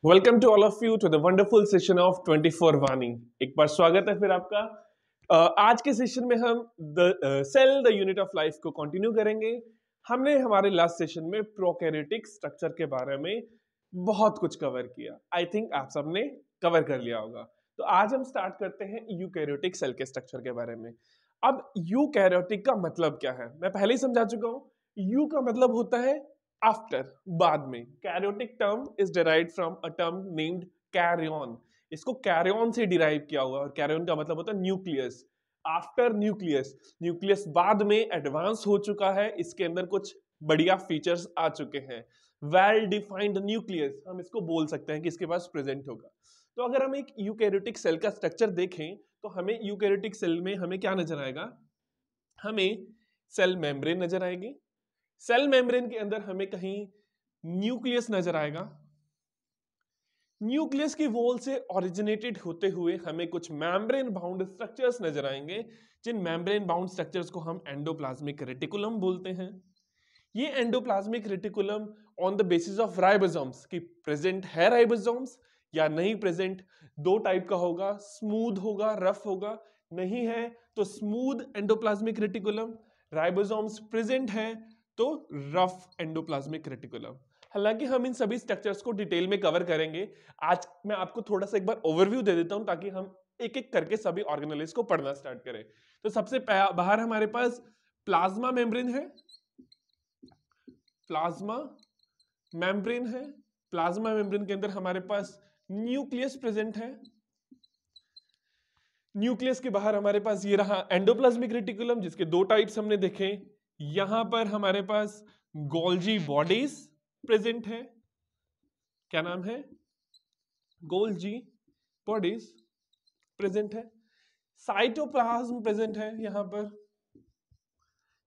Welcome to all of you to the wonderful session of 24 Vani. एक बार स्वागत है फिर आपका। आज के सेशन में हम the cell the unit of life को कंटिन्यू करेंगे। हमने हमारे लास्ट सेशन में प्रोकैरियोटिक स्ट्रक्चर के बारे में बहुत कुछ कवर किया। आई थिंक आप सबने कवर कर लिया होगा। तो आज हम स्टार्ट करते हैं यूकैरियोटिक सेल के स्ट्रक्चर के बारे में। अब यूकैरियोटिक का मतलब क्या है मैं पहले ही समझा चुका हूं। यू का मतलब होता है आफ्टर, बाद में। Karyotic term is derived from a term named karyon. इसको कैरियन से डिराइव किया हुआ और कैरियन का मतलब होता है न्यूक्लियस। आफ्टर न्यूक्लियस, न्यूक्लियस बाद में एडवांस हो चुका है, इसके अंदर कुछ बढ़िया फीचर्स आ चुके हैं। वेल डिफाइंड न्यूक्लियस हम इसको बोल सकते हैं कि इसके पास प्रेजेंट होगा। तो अगर हम एक यूकैरियोटिक सेल का स्ट्रक्चर देखें तो हमें यूकैरियोटिक सेल में हमें क्या नजर आएगा? हमें सेल मेम्ब्रेन नजर आएगी। सेल मेम्ब्रेन के अंदर हमें कहीं न्यूक्लियस नजर आएगा। न्यूक्लियस की वॉल से ओरिजिनेटेड होते हुए हमें कुछ मेम्ब्रेन बाउंड स्ट्रक्चर्स नजर आएंगे, जिन मेम्ब्रेन बाउंड स्ट्रक्चर्स को हम एंडोप्लाज्मिक रेटिकुलम बोलते हैं। ये endoplasmic reticulum on the basis of ribosomes कि प्रेजेंट है राइबोसोम्स या नहीं प्रेजेंट, दो टाइप का होगा, स्मूथ होगा, रफ होगा। नहीं है तो smooth endoplasmic reticulum, ribosomes present है तो रफ एंडोप्लाज्मिक रेटिकुलम। हालांकि हम इन सभी स्ट्रक्चर्स को डिटेल में कवर करेंगे। आज मैं आपको थोड़ा सा एक बार ओवरव्यू दे देता हूं ताकि हम एक एक करके सभी ऑर्गेनेल्स को पढ़ना स्टार्ट करें। तो सबसे बाहर हमारे पास प्लाज्मा मेम्ब्रेन है। प्लाज्मा मेम्ब्रेन है। प्लाज्मा मेम्ब्रेन के अंदर हमारे पास न्यूक्लियस प्रेजेंट है। न्यूक्लियस के बाहर हमारे पास ये रहा एंडोप्लाज्मिक रेटिकुलम, जिसके दो टाइप्स हमने देखे। यहां पर हमारे पास गोल्जी बॉडीज प्रेजेंट है। क्या नाम है? गोल्जी बॉडीज प्रेजेंट है। साइटोप्लाज्म प्रेजेंट है यहां पर,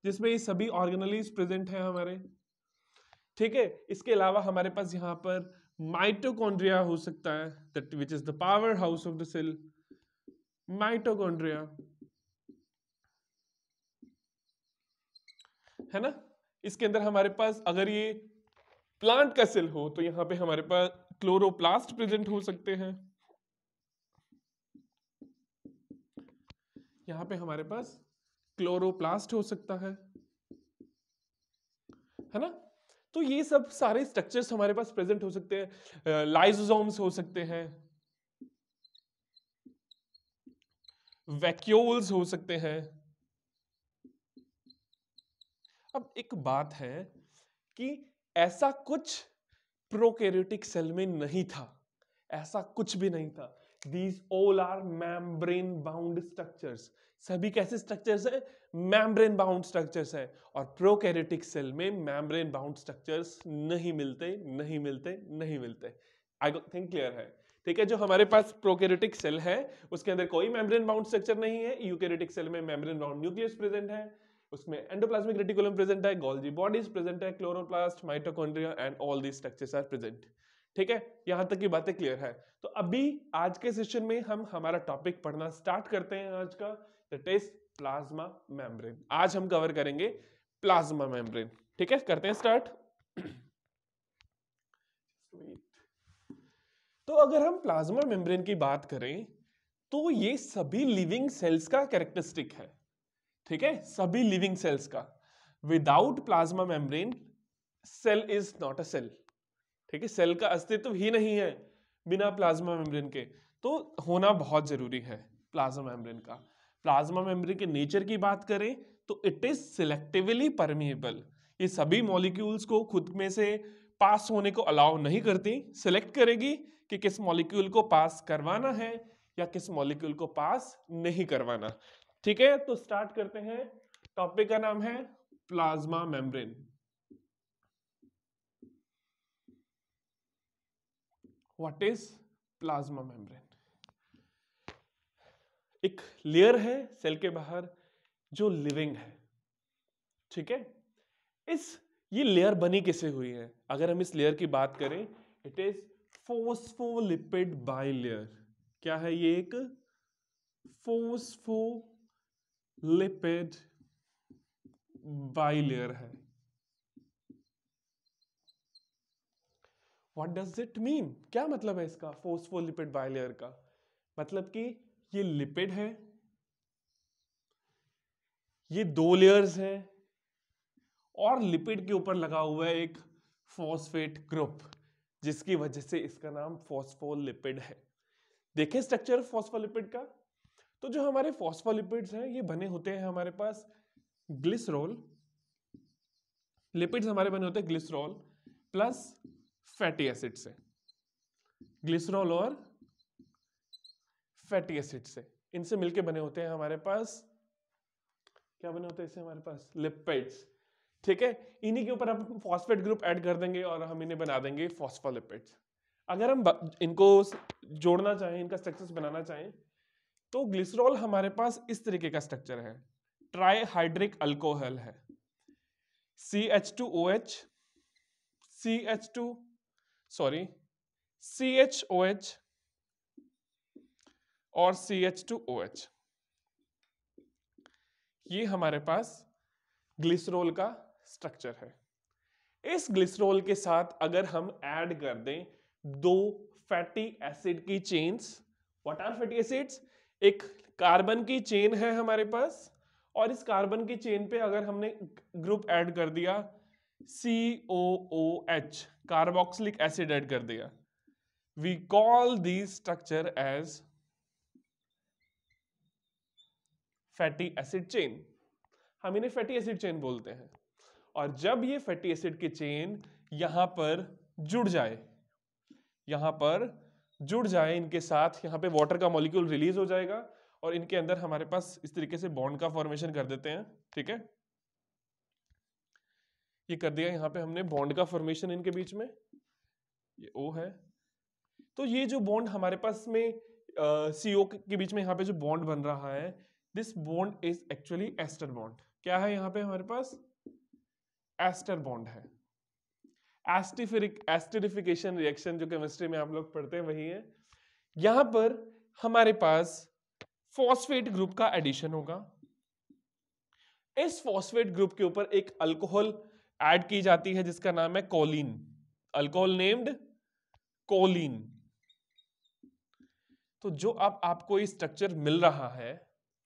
जिसमें ये सभी ऑर्गेनेल्स प्रेजेंट है हमारे। ठीक है, इसके अलावा हमारे पास यहां पर माइटोकॉन्ड्रिया हो सकता है, that which is the power house of the cell. Mitochondria है ना। इसके अंदर हमारे पास अगर ये प्लांट का सेल हो तो यहां पे हमारे पास क्लोरोप्लास्ट प्रेजेंट हो सकते हैं। यहां पे हमारे पास क्लोरोप्लास्ट हो सकता है ना। तो ये सब सारे स्ट्रक्चर्स हमारे पास प्रेजेंट हो सकते हैं। लाइसोसोम्स हो सकते हैं, वैक्यूल्स हो सकते हैं। अब एक बात है कि ऐसा कुछ प्रोकैरियोटिक सेल में नहीं था, ऐसा कुछ भी नहीं था। These all are membrane bound structures। सभी कैसे स्ट्रक्चर्स है? membrane bound स्ट्रक्चर्स है। और प्रोकैरियोटिक सेल में membrane bound स्ट्रक्चर्स नहीं मिलते, नहीं मिलते, नहीं मिलते। आई थिंक क्लियर है। ठीक है, जो हमारे पास प्रोकैरियोटिक सेल है उसके अंदर कोई membrane bound स्ट्रक्चर नहीं है। यूकैरियोटिक सेल में membrane bound न्यूक्लियस प्रेजेंट है, उसमें एंडोप्लाज्मिक रेटिकुलम प्रेजेंट है, गोल्जी बॉडीज प्रेजेंट है, chloroplast, mitochondria and all these structures are present. ठीक है, यहां तक की बातें क्लियर है। तो अभी आज के सेशन में हम हमारा टॉपिक पढ़ना स्टार्ट करते हैं आज का, दैट इज प्लाज्मा मेम्ब्रेन। आज हम कवर करेंगे प्लाज्मा मेम्ब्रेन। ठीक है, करते हैं स्टार्ट। तो अगर हम प्लाज्मा मेम्ब्रेन की बात करें तो ये सभी लिविंग सेल्स का कैरेक्टरिस्टिक है। ठीक है, सभी लिविंग सेल्स का। Without plasma membrane cell is not a cell. ठीक है, सेल का अस्तित्व ही नहीं है बिना प्लाज्मा मेम्ब्रेन के। तो होना बहुत जरूरी है प्लाज्मा मेम्ब्रेन का। प्लाज्मा मेम्ब्रेन के नेचर की बात करें तो इट इज सिलेक्टिवली परमिएबल। ये सभी मॉलिक्यूल्स को खुद में से पास होने को अलाउ नहीं करती, सिलेक्ट करेगी कि किस मॉलिक्यूल को पास करवाना है या किस मॉलिक्यूल को पास नहीं करवाना। ठीक है, तो स्टार्ट करते हैं। टॉपिक का नाम है plasma membrane. What is plasma membrane? एक लेयर है सेल के बाहर जो लिविंग है। ठीक है, ये लेयर बनी कैसे हुई है? अगर हम इस लेयर की बात करें, इट इज फोस्फोलिपिड बाइलेयर। क्या है ये? एक फोस्फोलिपिड बाइलेयर है। व्हाट डज इट मीन, क्या मतलब है इसका फॉस्फोलिपिड बाइलेयर का? मतलब कि ये लिपिड है, ये 2 लेयर्स हैं और लिपिड के ऊपर लगा हुआ है एक फॉस्फेट ग्रुप, जिसकी वजह से इसका नाम फॉस्फोलिपिड है। देखें स्ट्रक्चर फॉस्फोलिपिड का, तो जो हमारे फॉस्फोलिपिड्स हैं ये बने होते हैं हमारे पास ग्लिसरॉल, लिपिड्स हमारे बने होते हैं ग्लिसरॉल प्लस फैटी एसिड से, ग्लिसरॉल और फैटी एसिड से, इनसे मिलके बने होते हैं हमारे पास, क्या बने होते हैं इससे हमारे पास, लिपिड्स। ठीक है, इन्हीं के ऊपर हम फॉस्फेट ग्रुप ऐड कर देंगे और हम इन्हें बना देंगे फॉस्फोलिपिड्स। अगर हम इनको जोड़ना चाहें, इनका स्ट्रक्चर बनाना चाहें, तो ग्लिसरॉल हमारे पास इस तरीके का स्ट्रक्चर है, ट्राईहाइड्रिक अल्कोहल है, CH2OH, CHOH और CH2OH, ये हमारे पास ग्लिसरॉल का स्ट्रक्चर है। इस ग्लिसरॉल के साथ अगर हम ऐड कर दें 2 फैटी एसिड की chains, what are fatty acids, एक कार्बन की चेन है हमारे पास और इस कार्बन की चेन पे अगर हमने ग्रुप ऐड कर दिया COOH, कार्बोक्सिलिक एसिड ऐड कर दिया, we call this structure as fatty acid chain, हम इन्हें फैटी एसिड चेन बोलते हैं। और जब ये फैटी एसिड की चेन यहां पर जुड़ जाए, यहां पर जुड़ जाए इनके साथ, यहां पे वाटर का मॉलिक्यूल रिलीज हो जाएगा और इनके अंदर हमारे पास इस तरीके से बॉन्ड का फॉर्मेशन कर देते हैं। ठीक है, ये कर दिया, यहां पे हमने बॉन्ड का फॉर्मेशन इनके बीच में, ये O है, तो ये जो बॉन्ड हमारे पास में CO के बीच में यहां पे जो बॉन्ड बन रहा है, this bond is actually ester bond. क्या है यहां पे हमारे पास, एस्टर बॉन्ड है। एस्टरिफिकेशन रिएक्शन जो केमिस्ट्री में आप लोग पढ़ते हैं वही है। यहां पर हमारे पास फॉस्फेट ग्रुप का एडिशन होगा, इस फॉस्फेट ग्रुप के ऊपर एक अल्कोहल ऐड की जाती है जिसका नाम है कोलिन, अल्कोहल नेम्ड कोलिन। तो जो अब आपको ये स्ट्रक्चर मिल रहा है,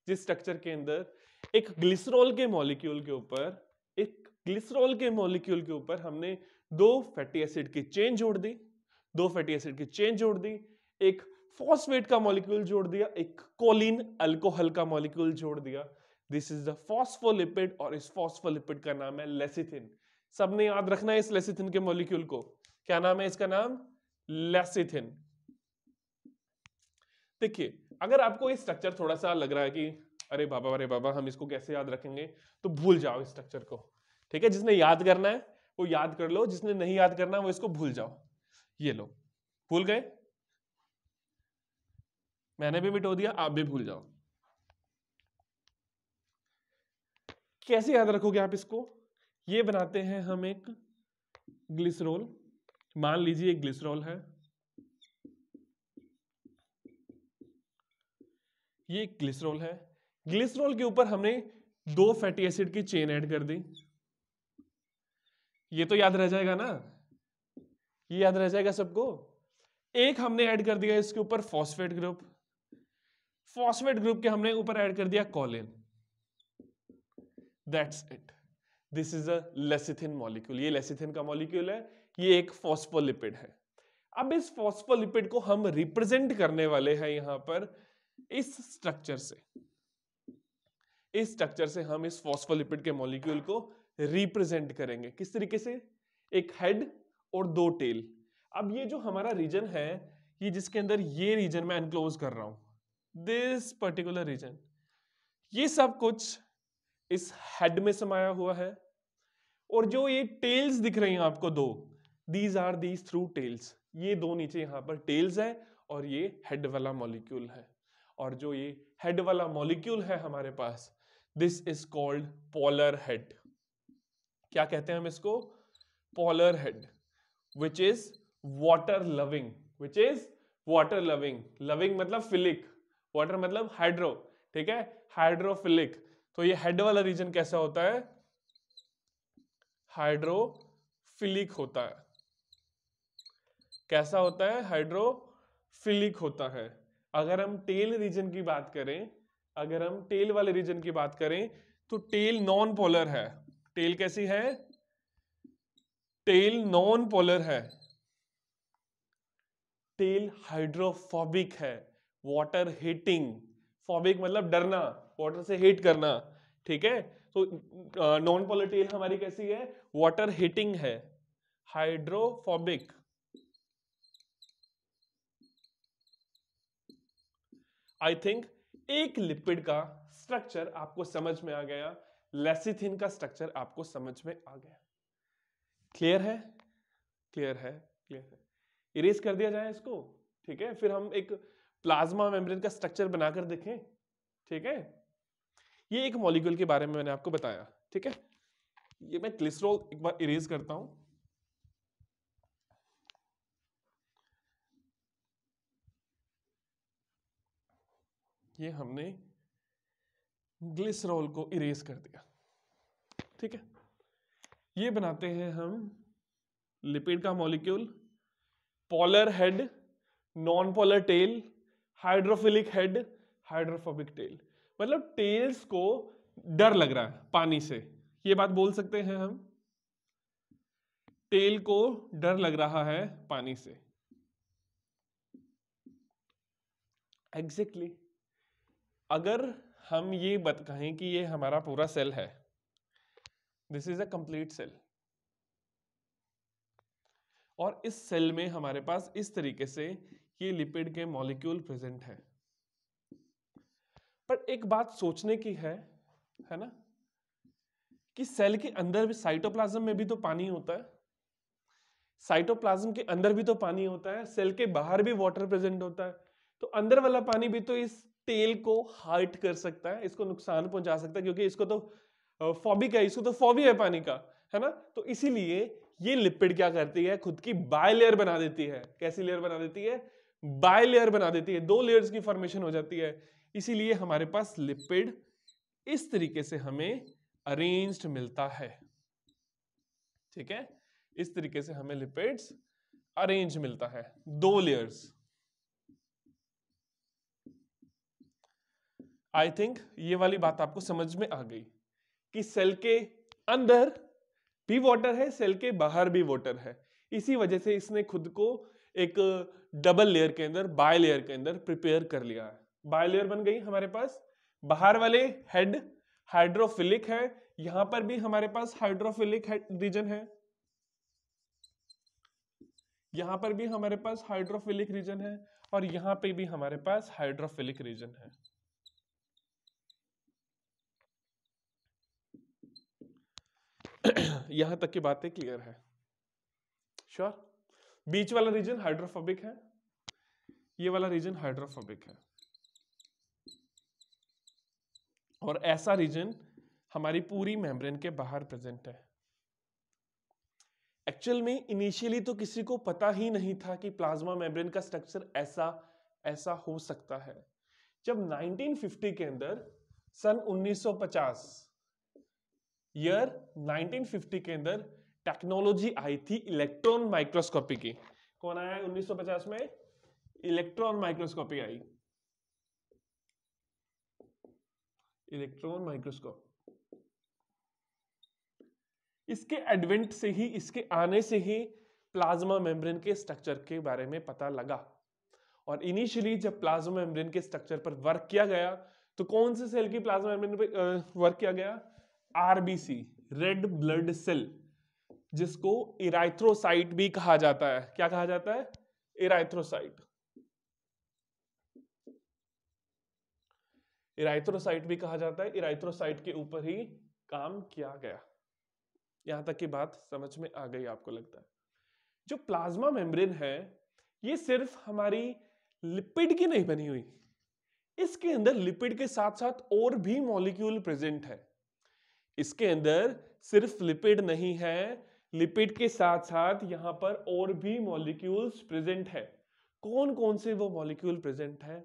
जिस स्ट्रक्चर के अंदर एक ग्लिसरॉल के मॉलिक्यूल के ऊपर, एक ग्लिसरॉल के मॉलिक्यूल के ऊपर हमने 2 फैटी एसिड की चेन जोड़ दी, 2 फैटी एसिड की चेन जोड़ दी, एक फॉस्फेट का मॉलिक्यूल जोड़ दिया, एक कोलिन अल्कोहल का मॉलिक्यूल जोड़ दिया, दिस इज द फॉस्फोलिपिड और इस फॉस्फोलिपिड का नाम है लेसिथिन। सबने याद रखना है इस लेसिथिन के मॉलिक्यूल को, क्या नाम है इसका नाम, लेसिथिन। देखिए, अगर आपको ये स्ट्रक्चर थोड़ा सा लग रहा है कि अरे बाबा हम इसको कैसे याद रखेंगे, तो भूल जाओ इस स्ट्रक्चर को। ठीक है, जिसने याद करना है वो याद कर लो, जिसने नहीं याद करना वो इसको भूल जाओ। ये लो, भूल गए, मैंने भी मिटो दिया, आप भी भूल जाओ। कैसे याद रखोगे आप इसको, ये बनाते हैं हम एक ग्लिसरॉल, मान लीजिए एक ग्लिसरॉल है, ये ग्लिसरॉल है, ग्लिसरॉल के ऊपर हमने 2 फैटी एसिड की चेन ऐड कर दी, ये तो याद रह जाएगा ना, ये याद रह जाएगा सबको। एक हमने ऐड कर दिया इसके ऊपर फॉस्फेट ग्रुप, फॉस्फेट ग्रुप के हमने ऊपर ऐड कर दिया choline, that's it, this is a lecithin molecule. ये लेसिथिन का मॉलिक्यूल है, ये एक फॉस्फोलिपिड है। अब इस फॉस्फोलिपिड को हम रिप्रेजेंट करने वाले हैं यहां पर इस स्ट्रक्चर से, इस स्ट्रक्चर से हम इस फॉस्फोलिपिड के मॉलिक्यूल को रिप्रेजेंट करेंगे। किस तरीके से, एक हेड और 2 टेल। अब ये जो हमारा रीजन है, ये जिसके अंदर ये रीजन मैं एनक्लोज कर रहा हूं, दिस पर्टिकुलर रीजन, ये सब कुछ इस हेड में समाया हुआ है। और जो ये टेल्स दिख रही हैं आपको 2, these are these through tails, ये 2 नीचे यहां पर टेल्स है और ये हेड वाला मॉलिक्यूल है। और जो ये हेड वाला मॉलिक्यूल है हमारे पास, this is called polar head. क्या कहते हैं हम इसको, polar head, which is water loving, which is water loving, loving मतलब फिलिक, वाटर मतलब हाइड्रो, ठीक है, हाइड्रोफिलिक। तो ये हेड वाला रीजन कैसा होता है, हाइड्रोफिलिक होता है। कैसा होता है? हाइड्रोफिलिक होता है। अगर हम टेल रीजन की बात करें, अगर हम टेल वाले रीजन की बात करें तो टेल नॉन पोलर है। टेल कैसी है? टेल नॉन पोलर है। टेल हाइड्रोफोबिक है, वाटर हीटिंग। फोबिक मतलब डरना, वाटर से हीट करना, ठीक है। तो नॉन पोलर टेल हमारी कैसी है? वाटर हीटिंग है, हाइड्रोफोबिक। आई थिंक एक लिपिड का स्ट्रक्चर आपको समझ में आ गया, लेसिथिन का स्ट्रक्चर आपको समझ में आ गया। क्लियर है? क्लियर है? क्लियर है। इरेज कर दिया जाए इसको, ठीक है। फिर हम एक प्लाज्मा मेम्ब्रेन का स्ट्रक्चर बनाकर देखें, ठीक है। ये एक मॉलिक्यूल के बारे में मैंने आपको बताया, ठीक है। ये मैं ग्लिसरॉल एक बार इरेज करता हूं। ये हमने ग्लिसरॉल को इरेज कर दिया, ठीक है। ये बनाते हैं हम लिपिड का molecule, polar head, non polar tail, hydrophilic head, hydrophobic tell. मतलब टेल्स को डर लग रहा है पानी से, ये बात बोल सकते हैं हम। टेल को डर लग रहा है पानी से, एग्जैक्टली अगर हम ये कहें कि ये हमारा पूरा सेल है, this is a complete cell, और इस सेल में हमारे पास इस तरीके से ये लिपिड के मॉलिक्यूल प्रेजेंट है। पर एक बात सोचने की है ना, कि सेल के अंदर भी, साइटोप्लाज्म में भी तो पानी होता है, साइटोप्लाज्म के अंदर भी तो पानी होता है, सेल के बाहर भी वाटर प्रेजेंट होता है। तो अंदर वाला पानी भी तो इस टेल को हर्ट कर सकता है, इसको नुकसान पहुंचा सकता है, क्योंकि इसको तो फॉबिक है, इसको तो फॉबिया है पानी का, है ना। तो इसीलिए ये लिपिड क्या करती है, खुद की बाय लेयर बना देती है। कैसी लेयर बना देती है? बाय लेयर बना देती है, 2 लेयर्स की फॉर्मेशन हो जाती है। इसीलिए हमारे पास लिपिड इस तरीके से हमें अरेंज्ड मिलता है, ठीक है। इस तरीके से हमें लिपिड्स अरेंज मिलता है, 2 लेयर्स। आई थिंक ये वाली बात आपको समझ में आ गई कि सेल के अंदर भी वाटर है, सेल के बाहर भी वाटर है। इसी वजह से इसने खुद को एक डबल लेयर के अंदर, बाय लेयर के अंदर प्रिपेयर कर लिया है। बाय लेयर बन गई हमारे पास। बाहर वाले हेड हाइड्रोफिलिक है, यहां पर भी हमारे पास हाइड्रोफिलिक रीजन है, यहां पर भी हमारे पास हाइड्रोफिलिक रीजन है, और यहां पे भी हमारे पास हाइड्रोफिलिक रीजन है। यहां तक की बातें क्लियर है? श्योर? बीच वाला रीजन हाइड्रोफोबिक है, ये वाला रीजन हाइड्रोफोबिक है, और ऐसा रीजन हमारी पूरी मेम्ब्रेन के बाहर प्रेजेंट है। एक्चुअल में इनिशियली तो किसी को पता ही नहीं था कि प्लाज्मा मेम्ब्रेन का स्ट्रक्चर ऐसा हो सकता है। जब 1950 के अंदर, सन 1950, ईयर 1950 के अंदर टेक्नोलॉजी आई थी इलेक्ट्रॉन माइक्रोस्कोपी की। कौन आया 1950 में? इलेक्ट्रॉन माइक्रोस्कोपी आई, इलेक्ट्रॉन माइक्रोस्कोप। इसके एडवेंट से ही, इसके आने से ही प्लाज्मा मेम्ब्रेन के स्ट्रक्चर के बारे में पता लगा। और इनिशियली जब प्लाज्मा मेम्ब्रेन के स्ट्रक्चर पर वर्क किया गया, तो कौन से सेल की प्लाज्मा मेम्ब्रेन पे वर्क किया गया? आरबीसी, रेड ब्लड सेल, जिसको इराइथ्रोसाइट भी कहा जाता है। क्या कहा जाता है? इराइथ्रोसाइट। इराइथ्रोसाइट भी कहा जाता है। इराइथ्रोसाइट के ऊपर ही काम किया गया। यहां तक की बात समझ में आ गई आपको लगता है? जो प्लाज्मा मेम्ब्रेन है, ये सिर्फ हमारी लिपिड की नहीं बनी हुई, इसके अंदर लिपिड के साथ साथ और भी मॉलिक्यूल प्रेजेंट है। इसके अंदर सिर्फ लिपिड नहीं है, लिपिड के साथ साथ यहां पर और भी मॉलिक्यूल्स प्रेजेंट है। कौन कौन से वो मॉलिक्यूल प्रेजेंट है?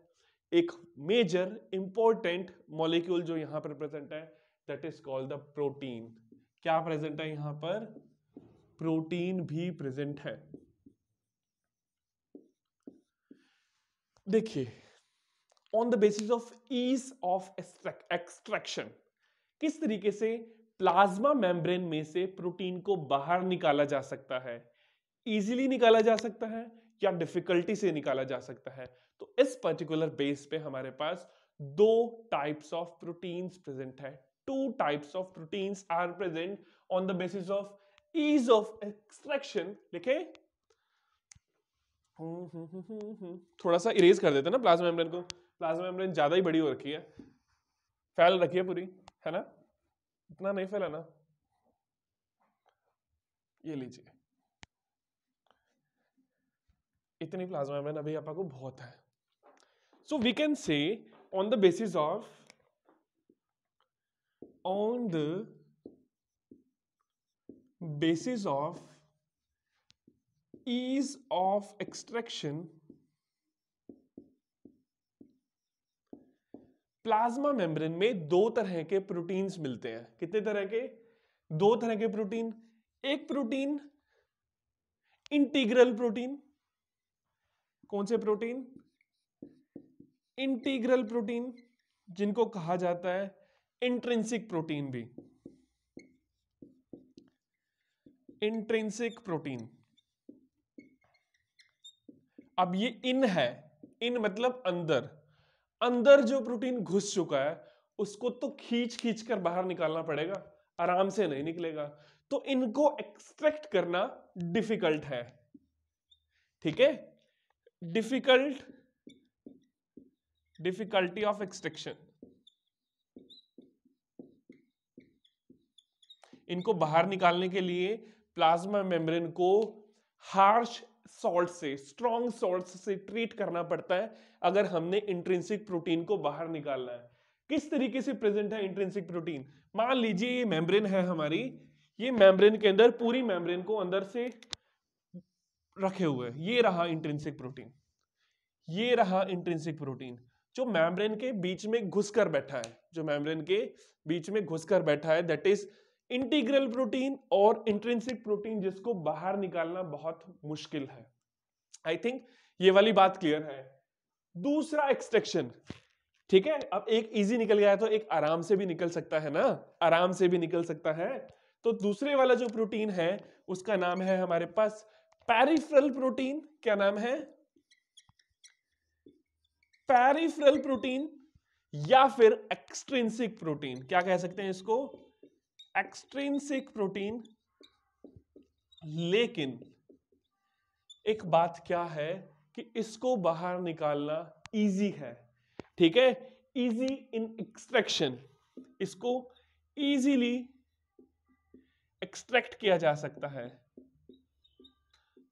एक मेजर इंपॉर्टेंट मॉलिक्यूल जो यहां पर प्रेजेंट है, that is called the protein. क्या प्रेजेंट है यहां पर? प्रोटीन भी प्रेजेंट है। देखिए, on the basis of ease of extraction, किस तरीके से प्लाज्मा मेम्ब्रेन में से प्रोटीन को बाहर निकाला जा सकता है, इजीली निकाला जा सकता है या डिफिकल्टी से निकाला जा सकता है। तो इस पर्टिकुलर बेस पे हमारे पास दो टाइप्स ऑफ प्रोटीन्स प्रेजेंट है। Two types of proteins are present on the basis of ease of extraction. लिखे, थोड़ा सा इरेज कर देते हैं ना प्लाज्मा मेम्ब्रेन को। प्लाज्मा मेम्ब्रेन ज्यादा ही बड़ी हो रखी है, फैल रखी है पूरी, है ना? इतना नहीं फैला ना, ये लीजिए, इतनी प्लाज्मा मेम्ब्रेन अभी आपको बहुत है। So we can say on the basis of ease of extraction, plasma membrane में दो तरह के प्रोटीन्स मिलते हैं। कितने तरह के? दो तरह के प्रोटीन। एक प्रोटीन इंटीग्रल प्रोटीन। कौन से प्रोटीन? इंटीग्रल प्रोटीन, जिनको कहा जाता है इंट्रिंसिक प्रोटीन भी। Intrinsic protein. अब ये इन है, इन मतलब अंदर, अंदर जो प्रोटीन घुस चुका है उसको तो खींच खींच कर बाहर निकालना पड़ेगा, आराम से नहीं निकलेगा। तो इनको एक्सट्रैक्ट करना डिफिकल्ट है, ठीक है? डिफिकल्टी ऑफ एक्सट्रैक्शन, इनको बाहर निकालने के लिए प्लाज्मा मेम्ब्रेन को हार्श सॉल्ट से, स्ट्रॉन्ग सॉल्ट से ट्रीट करना पड़ता है अगर हमने इंट्रिंसिक प्रोटीन को बाहर निकालना है। किस तरीके से प्रेजेंट है इंट्रिंसिक प्रोटीन? मान लीजिए ये मेम्ब्रेन है हमारी, ये मेम्ब्रेन के अंदर पूरी मेम्ब्रेन को अंदर से रखे हुए, ये रहा इंट्रिंसिक प्रोटीन, ये रहा इंट्रिंसिक प्रोटीन जो मेम्ब्रेन के बीच में घुसकर बैठा है, जो मेम्ब्रेन के बीच में घुसकर बैठा है, दैट इज इंटीग्रल प्रोटीन और इंट्रिंसिक प्रोटीन, जिसको बाहर निकालना बहुत मुश्किल है। आई थिंक ये वाली बात क्लियर है। दूसरा एक्सट्रैक्शन, ठीक है? अब एक इजी निकल गया है तो एक आराम से भी निकल सकता है ना, आराम से भी निकल सकता है। तो दूसरे वाला जो प्रोटीन है उसका नाम है हमारे पास पेरिफेरल प्रोटीन। क्या नाम है? पेरिफेरल प्रोटीन या फिर एक्सट्रिंसिक प्रोटीन। क्या कह सकते हैं इसको? Extrinsic protein. लेकिन एक बात क्या है कि इसको बाहर निकालना इजी है, ठीक है? इजी इन एक्सट्रैक्शन, इसको इजीली एक्सट्रैक्ट किया जा सकता है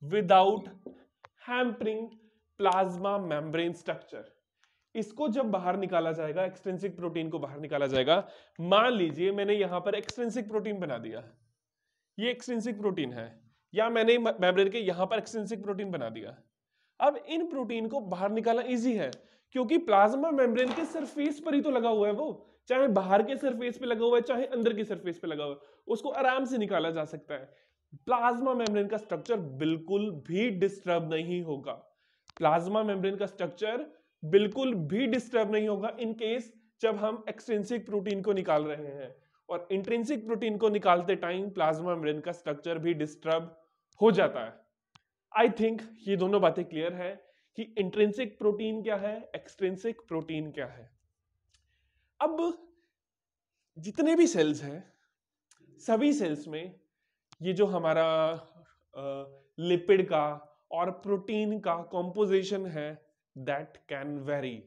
without hampering plasma membrane structure. इसको जब बाहर निकाला जाएगा, एक्सट्रिंसिक प्रोटीन को बाहर निकाला जाएगा, मान लीजिए मैंने यहां पर एक्सट्रिंसिक प्रोटीन बना दिया, ये एक्सट्रिंसिक प्रोटीन है, या मैंने मेम्ब्रेन के यहां पर एक्सट्रिंसिक प्रोटीन बना दिया। अब इन प्रोटीन को बाहर निकालना इजी है क्योंकि प्लाज्मा मेम्ब्रेन के सरफेस पर ही तो लगा हुआ है, वो चाहे बाहर के सरफेस पे लगा हुआ है चाहे अंदर के सरफेस पे लगा हुआ है, उसको आराम से निकाला जा सकता है। प्लाज्मा मेम्ब्रेन का स्ट्रक्चर बिल्कुल भी डिस्टर्ब नहीं होगा, प्लाज्मा मेम्ब्रेन का स्ट्रक्चर बिल्कुल भी डिस्टर्ब नहीं होगा इन केस जब हम एक्सट्रिंसिक प्रोटीन को निकाल रहे हैं। और इंट्रिंसिक प्रोटीन को निकालते टाइम प्लाज्मा मेम्ब्रेन का स्ट्रक्चर भी डिस्टर्ब हो जाता है। आई थिंक ये दोनों बातें क्लियर है कि इंट्रिंसिक प्रोटीन क्या है, एक्सट्रिंसिक प्रोटीन क्या है। अब जितने भी सेल्स हैं, सभी सेल्स में ये जो हमारा लिपिड का और प्रोटीन का कॉम्पोजिशन है दैट कैन वेरी,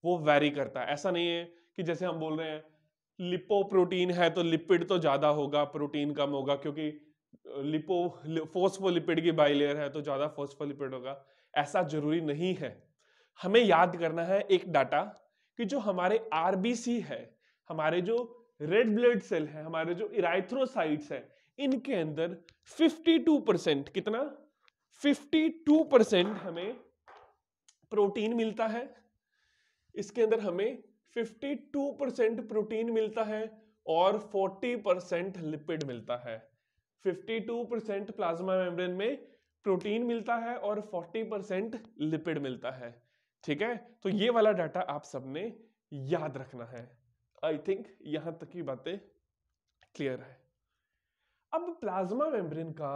वो वेरी करता है। ऐसा नहीं है कि जैसे हम बोल रहे हैं लिपोप्रोटीन है तो लिपिड तो ज्यादा होगा प्रोटीन कम होगा, क्योंकि फोस्फोलिपिड की बाइलेयर है तो ज्यादा फोस्फोलिपिड होगा, ऐसा जरूरी नहीं है। हमें याद करना है एक डाटा कि जो हमारे आरबीसी है, हमारे जो रेड ब्लड सेल है, हमारे जो इराइथ्रोसाइट्स है, इनके अंदर 52%, कितना? 52% हमें प्रोटीन मिलता है। इसके अंदर हमें 52% प्रोटीन मिलता है और 40% लिपिड मिलता है। 52% प्लाज्मा मेम्ब्रेन में प्रोटीन मिलता है और 40% लिपिड मिलता है। ठीक है, तो ये वाला डाटा आप सबने याद रखना है। आई थिंक यहां तक की बातें क्लियर है। अब प्लाज्मा मेम्ब्रेन का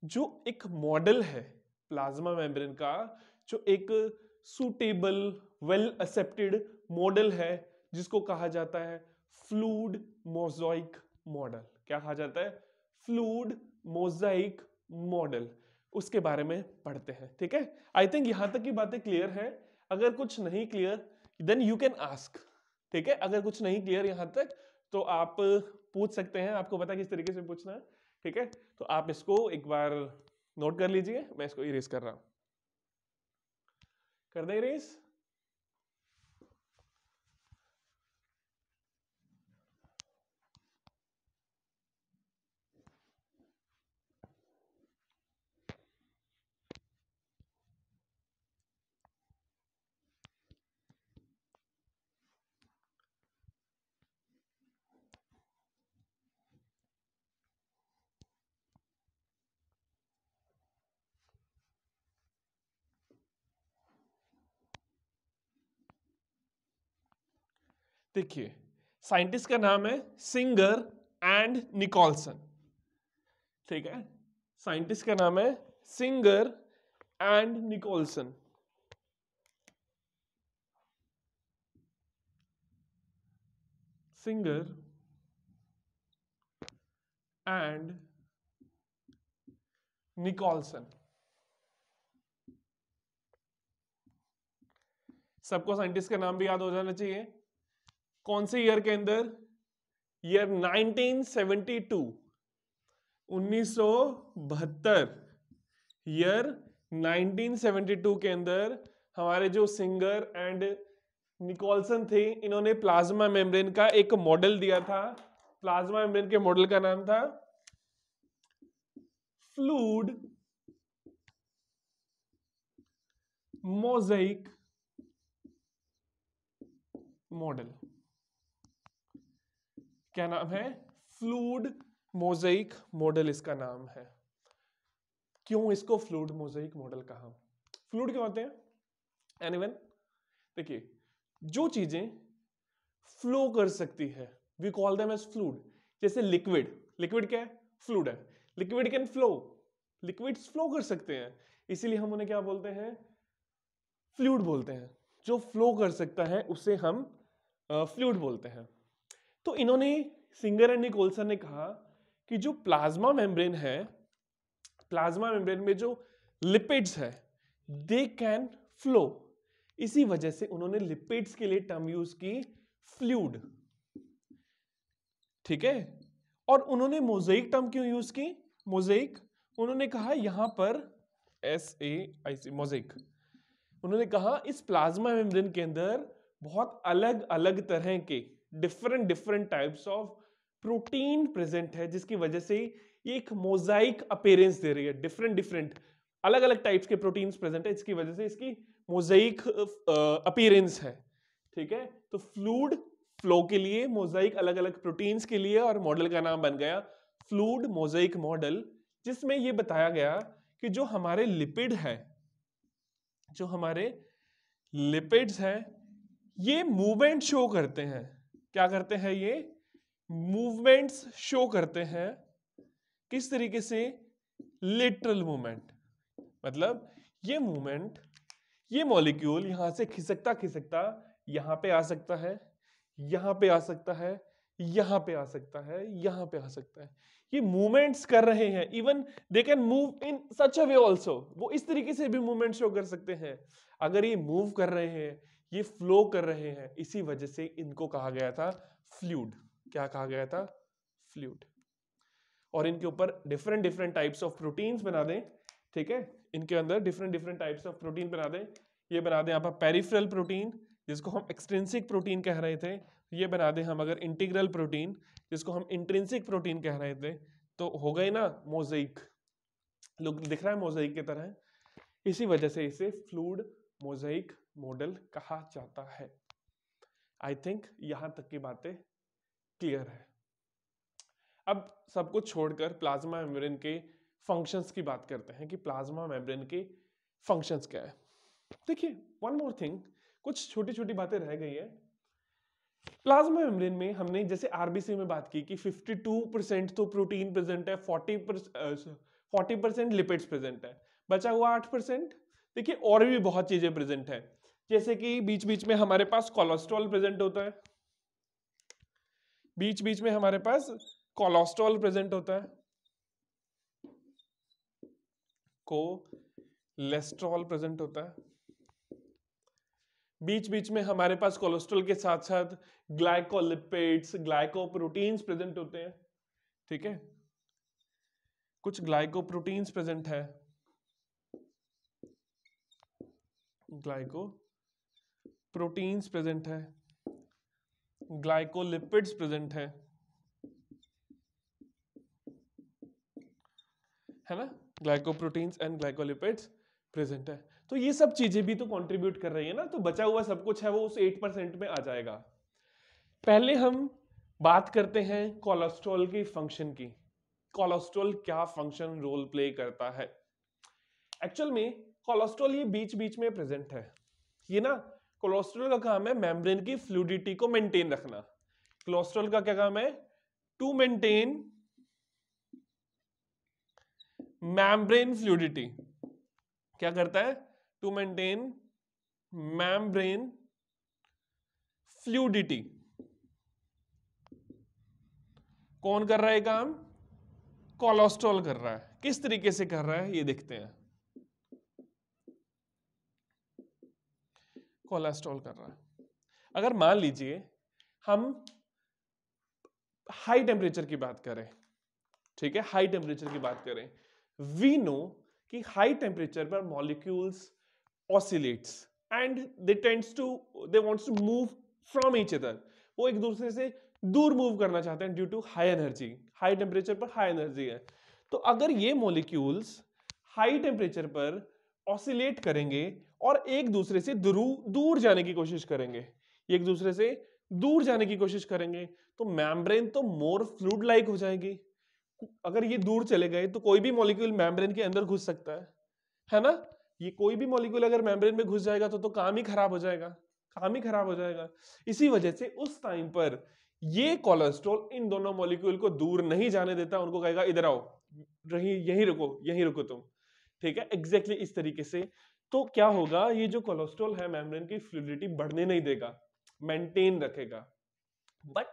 जो एक मॉडल है, प्लाज्मा मेम्ब्रेन का जो एक सुटेबल वेल एक्सेप्टेड मॉडल है, जिसको कहा जाता है फ्लूइड मोज़ाइक मॉडल। क्या कहा जाता है? Fluid mosaic model. उसके बारे में पढ़ते हैं, ठीक है। आई थिंक यहां तक की बातें क्लियर है। अगर कुछ नहीं clear then you can ask, ठीक है। अगर कुछ नहीं क्लियर यहां तक तो आप पूछ सकते हैं, आपको पता है किस तरीके से पूछना है, ठीक है। तो आप इसको एक बार नोट कर लीजिए, मैं इसको इरेज कर रहा हूं। कर दें इरेज? देखिए, साइंटिस्ट का नाम है सिंगर एंड निकोलसन, ठीक है। साइंटिस्ट का नाम है Singer and Nicolson. Singer and Nicolson. सबको साइंटिस्ट का नाम भी याद हो जाना चाहिए। कौन से ईयर के अंदर? ईयर 1972, 1972। ईयर 1972 के अंदर हमारे जो सिंगर एंड निकोलसन थे, इन्होंने प्लाज्मा मेम्ब्रेन का एक मॉडल दिया था। प्लाज्मा मेम्ब्रेन के मॉडल का नाम था फ्लूइड मोज़ाइक मॉडल। क्या नाम है? फ्लूइड मोज़ाइक मॉडल इसका नाम है। क्यों इसको फ्लूइड मोज़ाइक मॉडल कहा? फ्लूइड क्या होते हैं? एनीवन? देखिए, जो चीजें फ्लो कर सकती है we call them as fluid. जैसे लिक्विड, लिक्विड क्या है? फ्लूइड है। Liquid can flow, liquids flow कर सकते हैं, इसीलिए हम उन्हें क्या बोलते हैं? फ्लूइड बोलते हैं। जो फ्लो कर सकता है उसे हम फ्लूइड बोलते हैं। तो इन्होंने, सिंगर एंड निकोलसन ने कहा कि जो प्लाज्मा मेम्ब्रेन है, प्लाज्मा मेम्ब्रेन में जो लिपिड्स है दे कैन फ्लो। इसी वजह से उन्होंने लिपिड्स के लिए टर्म यूज की फ्लूइड, ठीक है। और उन्होंने मोज़ाइक टर्म क्यों यूज की? मोज़ाइक, उन्होंने कहा यहां पर SAIC मोज़ाइक, उन्होंने कहा इस प्लाज्मा मेम्ब्रेन के अंदर बहुत अलग अलग तरह के different different types of protein present है, जिसकी वजह से ये एक मोज़ाइक अपीयरेंस दे रही है। डिफरेंट डिफरेंट अलग अलग टाइप्स के प्रोटीन्स प्रेजेंट है, इसकी वजह से इसकी मोज़ाइक अपीयरेंस है, ठीक है। तो फ्लूइड फ्लो के लिए, मोज़ाइक अलग अलग प्रोटीन्स के लिए, और मॉडल का नाम बन गया फ्लूइड मोज़ाइक मॉडल, जिसमें यह बताया गया कि जो हमारे लिपिड है, जो हमारे लिपिड्स हैं, ये मूवमेंट शो करते हैं। क्या करते हैं? ये मूवमेंट्स शो करते हैं। किस तरीके से? Lateral movement. मतलब ये मूवमेंट, ये मॉलिक्यूल यहां से खिसकता खिसकता यहां पे आ सकता है, यहां पे आ सकता है, यहां पे आ सकता है, यहां पे आ सकता है। ये मूवमेंट्स कर रहे हैं। Even they can move in such a way also. वो इस तरीके से भी मूवमेंट शो कर सकते हैं। अगर ये मूव कर रहे हैं, ये फ्लो कर रहे हैं, इसी वजह से इनको कहा गया था फ्लूइड। क्या कहा गया था? फ्लूइड। और इनके ऊपर different different types of proteins बना दें, ठीक है। इनके अंदर different different types of protein बना दें। ये बना दें आप पेरिफेरल प्रोटीन, जिसको हम एक्सट्रिंसिक प्रोटीन कह रहे थे। ये बना दें हम अगर इंटीग्रल प्रोटीन, जिसको हम इंट्रिंसिक प्रोटीन कह रहे थे। तो हो गए ना मोज़ाइक, लुक दिख रहा है मोज़ाइक की तरह। इसी वजह से इसे फ्लूइड मोज़ाइक मॉडल कहा जाता है। आई थिंक यहां तक की बातें क्लियर है। अब सब कुछ छोड़कर प्लाज्मा मेम्ब्रेन के फंक्शंस की बात करते हैं कि प्लाज्मा मेम्ब्रेन के फंक्शंस क्या है। देखिए वन मोर थिंग, कुछ छोटी छोटी बातें रह गई है। प्लाज्मा मेम्ब्रेन में हमने जैसे आरबीसी में बात की कि 52% तो प्रोटीन प्रेजेंट है, 40% लिपिड्स प्रेजेंट है, बचा हुआ 8%। देखिए और भी बहुत चीजें प्रेजेंट है, जैसे कि बीच बीच में हमारे पास कोलेस्ट्रॉल प्रेजेंट होता है, बीच बीच में हमारे पास कोलेस्ट्रॉल प्रेजेंट होता है, कोलेस्ट्रॉल प्रेजेंट होता है, बीच बीच में हमारे पास कोलेस्ट्रॉल के साथ साथ ग्लाइकोलिपिड्स, ग्लाइकोप्रोटीन्स प्रेजेंट होते हैं। ठीक है, कुछ ग्लाइकोप्रोटीन्स प्रेजेंट है, ग्लाइकोप्रोटीन्स प्रेजेंट है, ग्लाइकोलिपिड्स प्रेजेंट है ना, ग्लाइकोप्रोटीन्स एंड ग्लाइकोलिपिड्स प्रेजेंट है। तो ये सब चीजें भी तो कंट्रीब्यूट कर रही है ना, तो बचा हुआ सब कुछ है वो उस 8% में आ जाएगा। पहले हम बात करते हैं कोलेस्ट्रॉल की फंक्शन की। कोलेस्ट्रॉल क्या फंक्शन रोल प्ले करता है? एक्चुअल में कोलेस्ट्रॉल ये बीच बीच में प्रेजेंट है। ये ना, कोलेस्ट्रॉल का काम है मेम्ब्रेन की फ्लूइडिटी को मेंटेन रखना। कोलेस्ट्रॉल का क्या काम है? To maintain membrane fluidity. क्या करता है? To maintain membrane fluidity. कौन कर रहा है काम? कोलेस्ट्रॉल कर रहा है। किस तरीके से कर रहा है ये देखते हैं। कोलेस्ट्रॉल कर रहा है। अगर मान लीजिए हम हाई टेम्परेचर की बात करें, ठीक है, हाई टेम्परेचर की बात करें, वी नो कि हाई टेम्परेचर पर molecules oscillates and they wants to move from each other. वो एक दूसरे से दूर मूव करना चाहते हैं due to high energy. High temperature पर हाई एनर्जी है, तो अगर ये मॉलिक्यूल्स हाई टेम्परेचर पर ऑसिलेट करेंगे और एक दूसरे से दूर जाने की कोशिश करेंगे, एक दूसरे से दूर जाने की कोशिश करेंगे, तो मेम्ब्रेन तो मोर फ्लूइड लाइक हो जाएगी। अगर ये दूर चले गए तो कोई भी मॉलिक्यूल मेम्ब्रेन के अंदर घुस सकता है ना। ये कोई भी मॉलिक्यूल अगर मेम्ब्रेन में घुस जाएगा तो काम ही खराब हो जाएगा, काम ही खराब हो जाएगा। इसी वजह से उस टाइम पर ये कोलेस्ट्रॉल इन दोनों मॉलिक्यूल को दूर नहीं जाने देता, उनको कहेगा इधर आओ, यहीं रुको, यहीं रुको तुम। ठीक है, एग्जैक्टली इस तरीके से। तो क्या होगा, ये जो कोलेस्ट्रॉल है मेम्ब्रेन की फ्लूइडिटी बढ़ने नहीं देगा, मेंटेन रखेगा। बट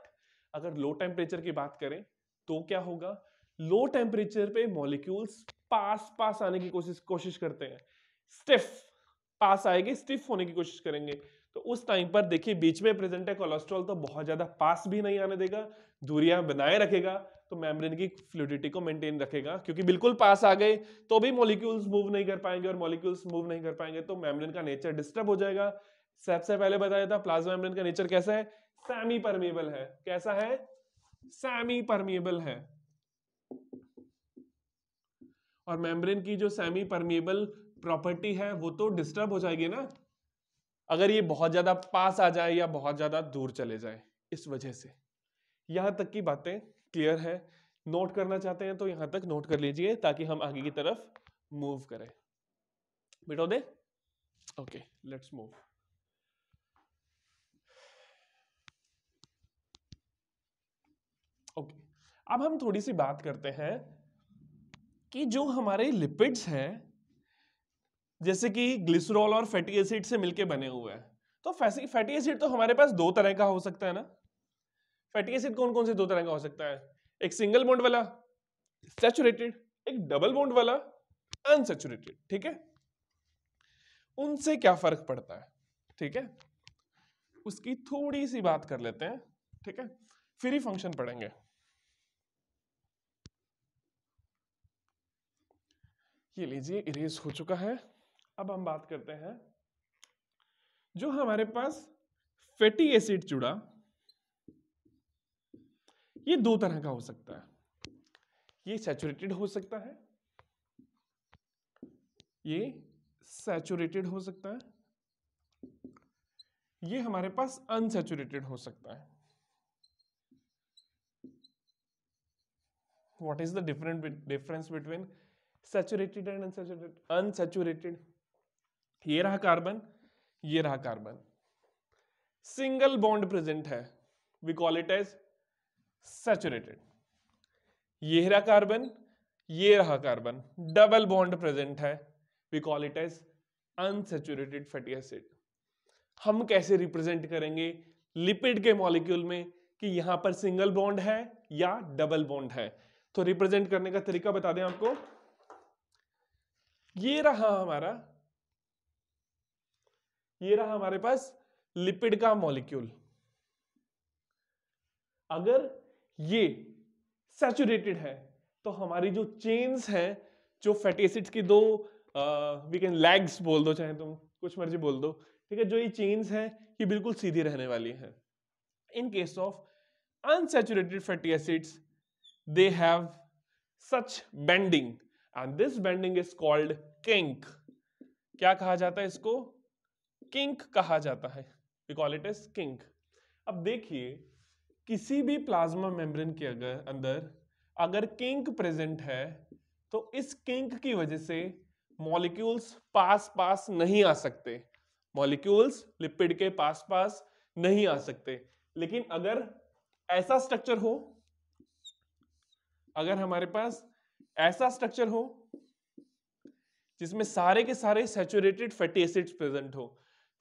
अगर लो टेम्परेचर की बात करें तो क्या होगा? लो टेम्परेचर पे मॉलिक्यूल्स पास आने की कोशिश करते हैं, स्टिफ पास आएंगे, स्टिफ होने की कोशिश करेंगे। तो उस टाइम पर देखिए बीच में प्रेजेंट है कोलेस्ट्रॉल, तो बहुत ज्यादा पास भी नहीं आने देगा, दूरियां बनाए रखेगा, तो मेम्ब्रेन की फ्लूइडिटी को मेंटेन रखेगा। क्योंकि बिल्कुल पास आ गए तो भी मॉलिक्यूल्स मूव नहीं कर पाएंगे, और मॉलिक्यूल्स मूव नहीं कर पाएंगे तो मेम्ब्रेन का नेचर डिस्टर्ब हो जाएगा। सबसे पहले बताया था प्लाज्मा मेम्ब्रेन का नेचर कैसा है? सेमी परमेबल है। कैसा है? सेमी परमेबल है। और मेम्ब्रेन की जो सेमी परमेबल प्रॉपर्टी है वो तो डिस्टर्ब हो जाएगी ना, अगर ये बहुत ज्यादा पास आ जाए या बहुत ज्यादा दूर चले जाए। इस वजह से यहां तक की बातें क्लियर है। नोट करना चाहते हैं तो यहां तक नोट कर लीजिए ताकि हम आगे की तरफ मूव करें। मिटो दे। Okay, let's move. ओके, अब हम थोड़ी सी बात करते हैं कि जो हमारे लिपिड्स हैं, जैसे कि ग्लिसरॉल और फैटी एसिड से मिलके बने हुए हैं। तो फैटी एसिड तो हमारे पास दो तरह का हो सकता है ना। फैटी एसिड कौन कौन से दो तरह का हो सकता है? एक सिंगल बॉन्ड वाला सैचुरेटेड, एक डबल बॉन्ड वाला अनसैचुरेटेड। ठीक है, उनसे क्या फर्क पड़ता है? ठीक है, उसकी थोड़ी सी बात कर लेते हैं। ठीक है, फिर ही फंक्शन पढ़ेंगे। ये लीजिए, इरेज हो चुका है। अब हम बात करते हैं जो हमारे पास फैटी एसिड जुड़ा, ये दो तरह का हो सकता है। ये सैचुरेटेड हो सकता है, ये सैचुरेटेड हो सकता है, ये हमारे पास अनसैचुरेटेड हो सकता है। What is the difference between saturated and unsaturated? Unsaturated ये रहा कार्बन, ये रहा कार्बन, सिंगल बॉन्ड प्रेजेंट है, we call it as saturated. ये रहा कार्बन, ये रहा कार्बन, डबल बॉन्ड प्रेजेंट है, we call it as unsaturated fatty acid. हम कैसे रिप्रेजेंट करेंगे लिपिड के मॉलिक्यूल में कि यहां पर सिंगल बॉन्ड है या डबल बॉन्ड है? तो रिप्रेजेंट करने का तरीका बता दें आपको। ये रहा हमारे पास लिपिड का मॉलिक्यूल। अगर ये सैचुरेटेड है तो हमारी जो चेन्स हैं, जो फैटी एसिड्स की दो वी कैन लैग्स बोल दो, चाहे तुम कुछ मर्जी बोल दो, ठीक है, जो ये चेन्स हैं ये बिल्कुल सीधी रहने वाली हैं। In case of unsaturated fatty acids, they have such bending and this bending is called kink. क्या कहा जाता है इसको? किंक कहा जाता है, we call it as kink. अब देखिए किसी भी प्लाज्मा मेम्ब्रेन के अंदर अगर किंक प्रेजेंट है तो इस किंक की वजह से मॉलिक्यूल्स पास नहीं आ सकते, मॉलिक्यूल्स लिपिड के पास नहीं आ सकते। लेकिन अगर ऐसा स्ट्रक्चर हो, अगर हमारे पास ऐसा स्ट्रक्चर हो जिसमें सारे के सारे सैचुरेटेड फैटी एसिड्स प्रेजेंट हो,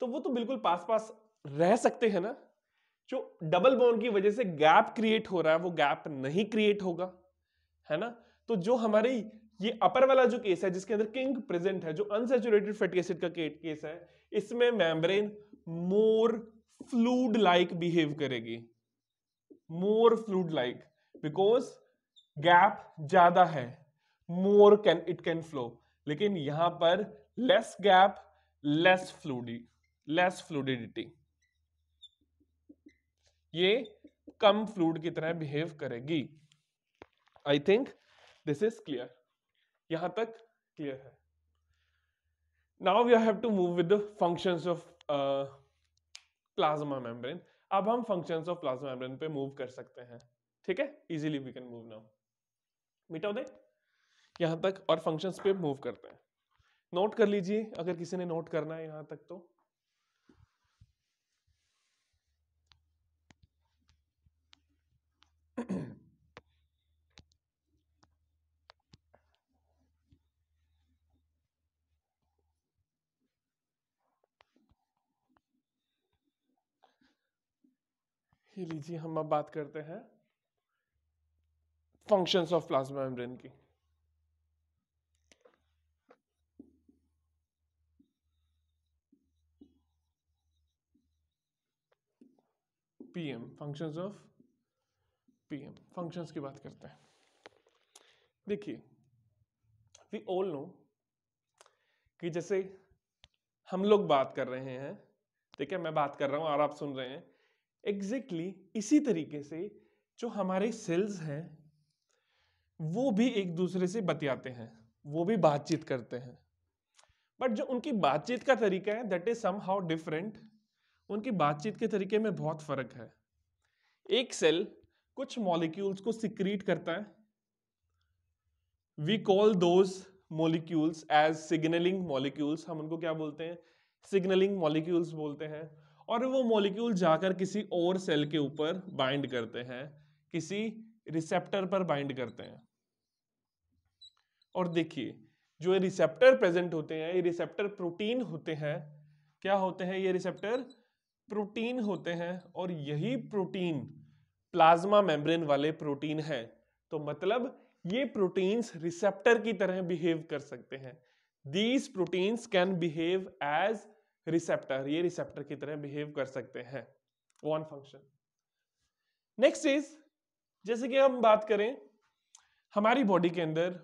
तो वो तो बिल्कुल पास रह सकते हैं ना। जो डबल बॉन्ड की वजह से गैप क्रिएट हो रहा है वो गैप नहीं क्रिएट होगा, है ना। तो जो हमारी ये अपर वाला जो केस है जिसके अंदर किंग प्रेजेंट है, जो अनसैचुरेटेड फैटी एसिड का केस है, इसमें मेम्ब्रेन मोर फ्लूइड लाइक बिहेव करेगी, मोर फ्लूइड लाइक, बिकॉज गैप ज्यादा है, मोर इट कैन फ्लो। लेकिन यहां पर लेस गैप, लेस फ्लूइडिटी, ये कम फ्लूइड की तरह बिहेव करेगी। I think this is clear, यहां तक क्लियर है। Now we have to move with the functions of plasma membrane. अब हम फंक्शंस ऑफ प्लाज्मा मेम्ब्रेन पे मूव कर सकते हैं, ठीक है, easily we can move now. मिटाओ दे यहां तक और फंक्शंस पे मूव करते हैं। नोट कर लीजिए अगर किसी ने नोट करना है यहां तक तो। ये लीजिए, हम अब बात करते हैं फंक्शंस ऑफ प्लाज्मा मेम्ब्रेन की। PM, functions of PM, functions की बात करते हैं। देखिए, वी ऑल नो कि जैसे हम लोग बात कर रहे हैं, ठीक है, मैं बात कर रहा हूं और आप सुन रहे हैं, एग्जैक्टली इसी तरीके से जो हमारे सेल्स हैं वो भी एक दूसरे से बतियाते हैं, वो भी बातचीत करते हैं, बट जो उनकी बातचीत का तरीका है दैट इज समहाउ डिफरेंट। उनकी बातचीत के तरीके में बहुत फर्क है। एक सेल कुछ मॉलिक्यूल्स को सिक्रीट करता है, we call those molecules as signalling molecules. हम उनको क्या बोलते हैं? सिग्नलिंग मॉलिक्यूल्स बोलते हैं। और वो मॉलिक्यूल जाकर किसी और सेल के ऊपर बाइंड करते हैं, किसी रिसेप्टर पर बाइंड करते हैं। और देखिए, जो ये रिसेप्टर प्रेजेंट होते हैं, ये रिसेप्टर प्रोटीन होते हैं। क्या होते हैं ये रिसेप्टर? प्रोटीन होते हैं। और यही प्रोटीन प्लाज्मा मेम्ब्रेन वाले प्रोटीन है। तो मतलब ये प्रोटीन्स रिसेप्टर की तरह बिहेव कर सकते हैं। These proteins can behave as receptor, ये रिसेप्टर की तरह बिहेव कर सकते हैं। One function. नेक्स्ट इज, जैसे कि हम बात करें हमारी बॉडी के अंदर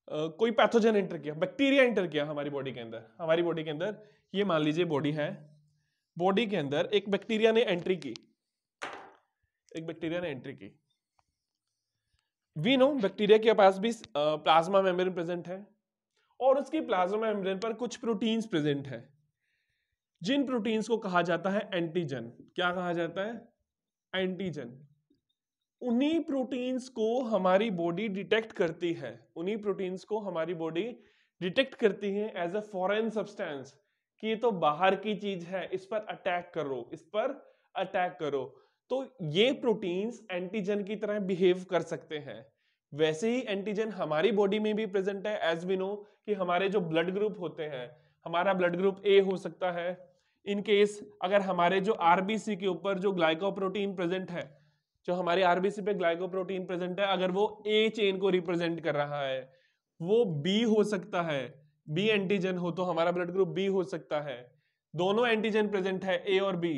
कोई पैथोजन एंटर किया, बैक्टीरिया एंटर किया हमारी बॉडी के अंदर। हमारी बॉडी के अंदर ये मान लीजिए बॉडी है, बॉडी के अंदर एक बैक्टीरिया ने एंट्री की, एक बैक्टीरिया ने एंट्री की। वी नो बैक्टीरिया के पास भी प्लाज्मा मेम्ब्रेन प्रेजेंट है और उसकी प्लाज्मा मेम्ब्रेन पर कुछ प्रोटीन्स प्रेजेंट है, जिन प्रोटीन्स को कहा जाता है एंटीजन। क्या कहा जाता है? एंटीजन। उन्हीं प्रोटीन्स को हमारी बॉडी डिटेक्ट करती है, उन्हीं प्रोटीन्स को हमारी बॉडी डिटेक्ट करती हैं एज अ फॉरेन सब्सटेंस कि ये तो बाहर की चीज है, इस पर अटैक करो, इस पर अटैक करो। तो ये प्रोटीन्स एंटीजन की तरह बिहेव कर सकते हैं। वैसे ही एंटीजन हमारी बॉडी में भी प्रेजेंट है। एज वी नो कि हमारे जो ब्लड ग्रुप होते हैं, हमारा ब्लड ग्रुप ए हो सकता है। इन केस अगर हमारे जो आरबीसी के ऊपर जो ग्लाइकोप्रोटीन प्रेजेंट है, जो हमारे आरबीसी पे ग्लाइकोप्रोटीन प्रेजेंट है, अगर वो ए चेन को रिप्रेजेंट कर रहा है, वो बी हो सकता है। बी एंटीजन हो तो हमारा ब्लड ग्रुप बी हो सकता है। दोनों एंटीजन प्रेजेंट है ए और बी,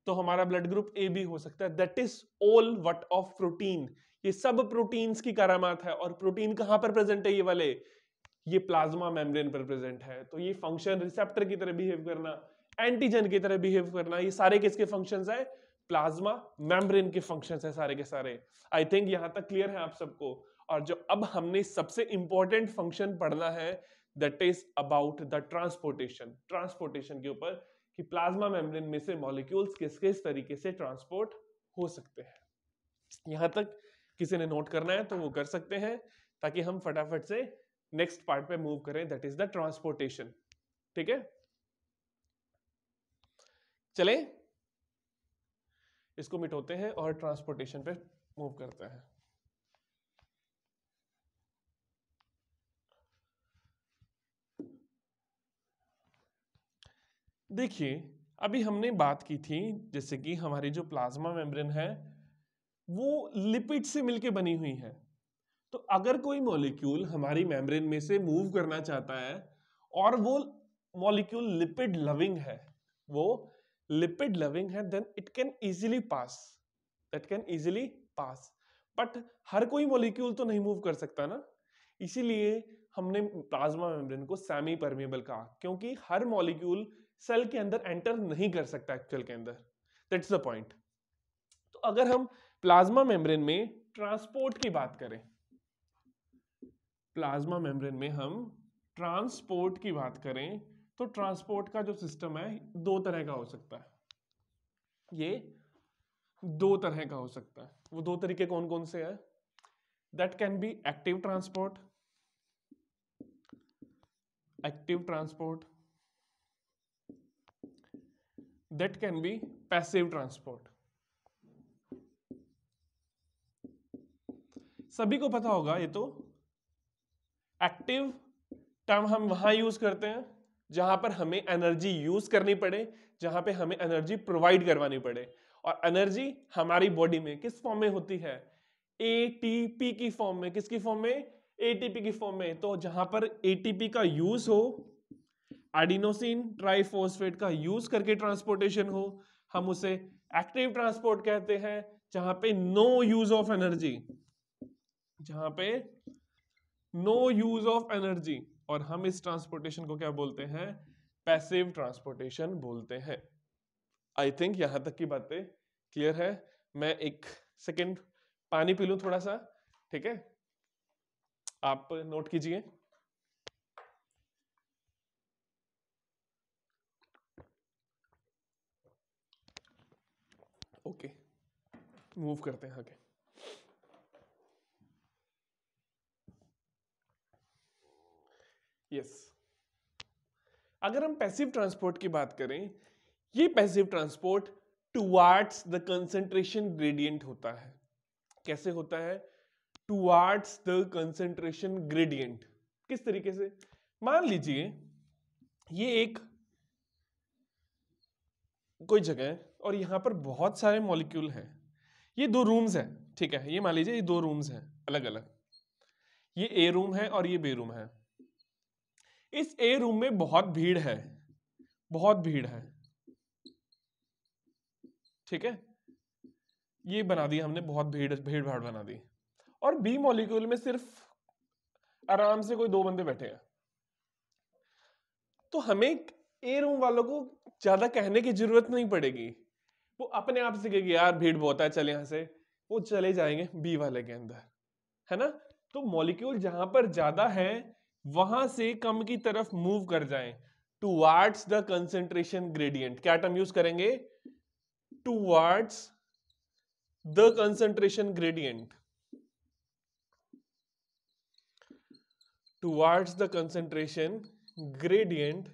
तो हमारा ब्लड ग्रुप ए बी हो सकता है। That is all what of protein. ये सब प्रोटीन्स की करामात है। और प्रोटीन कहां पर प्रेजेंट है? ये वाले, ये प्लाज्मा मेम्ब्रेन पर प्रेजेंट है। तो ये फंक्शन रिसेप्टर की तरह बिहेव करना, एंटीजन की तरह बिहेव करना, ये सारे किसके फंक्शंस है? प्लाज्मा मेम्ब्रेन के फंक्शंस है सारे के सारे। आई थिंक यहां तक क्लियर है आप सबको। और जो अब हमने सबसे इंपॉर्टेंट फंक्शन पढ़ना है, that is about the transportation. Transportation के ऊपर कि प्लाज्मा मेम्ब्रेन में से मॉलिक्यूल्स किस किस तरीके से ट्रांसपोर्ट हो सकते हैं। यहां तक किसी ने नोट करना है तो वो कर सकते हैं, ताकि हम फटाफट से नेक्स्ट पार्ट पे मूव करें, दैट इज द ट्रांसपोर्टेशन। ठीक है, चले इसको मिटाते हैं और ट्रांसपोर्टेशन पे मूव करते हैं। देखिए, अभी हमने बात की थी जैसे कि हमारी जो प्लाज्मा मेम्ब्रेन है वो लिपिड से मिलके बनी हुई है। तो अगर कोई मॉलिक्यूल हमारी मेम्ब्रेन में से मूव करना चाहता है और वो मॉलिक्यूल लिपिड लविंग है, वो लिपिड लविंग है, then it can easily pass, that can easily pass. But हर कोई मॉलिक्यूल तो नहीं मूव कर सकता ना, इसीलिए हमने प्लाज्मा मेम्ब्रेन को सेमी परमेबल कहा, क्योंकि हर मॉलिक्यूल सेल के अंदर एंटर नहीं कर सकता एक्चुअल के अंदर। That's the point. तो अगर हम प्लाज्मा मेम्ब्रेन में ट्रांसपोर्ट की बात करें, प्लाज्मा मेम्ब्रेन में हम ट्रांसपोर्ट की बात करें, तो ट्रांसपोर्ट का जो सिस्टम है दो तरह का हो सकता है। ये दो तरह का हो सकता है। वो दो तरीके कौन कौन से हैं? That can be active transport, active transport, that can be passive transport. सभी को पता होगा ये तो। एक्टिव टर्म हम वहां यूज करते हैं जहां पर हमें एनर्जी यूज करनी पड़े, जहां पे हमें एनर्जी प्रोवाइड करवानी पड़े। और एनर्जी हमारी बॉडी में किस फॉर्म में होती है? एटीपी की फॉर्म में। किसकी फॉर्म में? एटीपी की फॉर्म में। तो जहां पर एटीपी का यूज हो, एडिनोसिन ट्राइफॉस्फेट का यूज करके ट्रांसपोर्टेशन हो, हम उसे एक्टिव ट्रांसपोर्ट कहते हैं। जहां पे नो यूज ऑफ एनर्जी, जहां पे नो यूज ऑफ एनर्जी, और हम इस ट्रांसपोर्टेशन को क्या बोलते हैं? पैसिव ट्रांसपोर्टेशन बोलते हैं। आई थिंक यहां तक की बातें क्लियर है। मैं एक सेकेंड पानी पी लूं थोड़ा सा, ठीक है? आप नोट कीजिए। ओके, मूव करते हैं आगे। यस, अगर हम पैसिव ट्रांसपोर्ट की बात करें, ये passive transport towards the concentration gradient होता है। कैसे होता है? Towards the concentration gradient. किस तरीके से? मान लीजिए ये एक कोई जगह है और यहां पर बहुत सारे मॉलिक्यूल हैं। ये दो रूम्स हैं, ठीक है? ये मान लीजिए ये दो रूम्स हैं अलग अलग। ये ए रूम है और ये बी रूम है। इस ए रूम में बहुत भीड़ है, बहुत भीड़ है, ठीक है? ये बना दी हमने, बहुत भीड़ भीड़ भाड़ बना दी। और बी मॉलिक्यूल में सिर्फ आराम से कोई दो बंदे बैठे हैं। तो हमें ए रूम वालों को ज्यादा कहने की जरूरत नहीं पड़ेगी, वो अपने आप से कहेगी यार भीड़ बहुत है, चल यहां से। वो चले जाएंगे बी वाले के अंदर, है ना? तो मॉलिक्यूल जहां पर ज्यादा है वहां से कम की तरफ मूव कर जाएं, टुवार्ड्स द कंसंट्रेशन ग्रेडियंट। क्या टर्म यूज करेंगे? Towards the concentration gradient, towards the concentration gradient,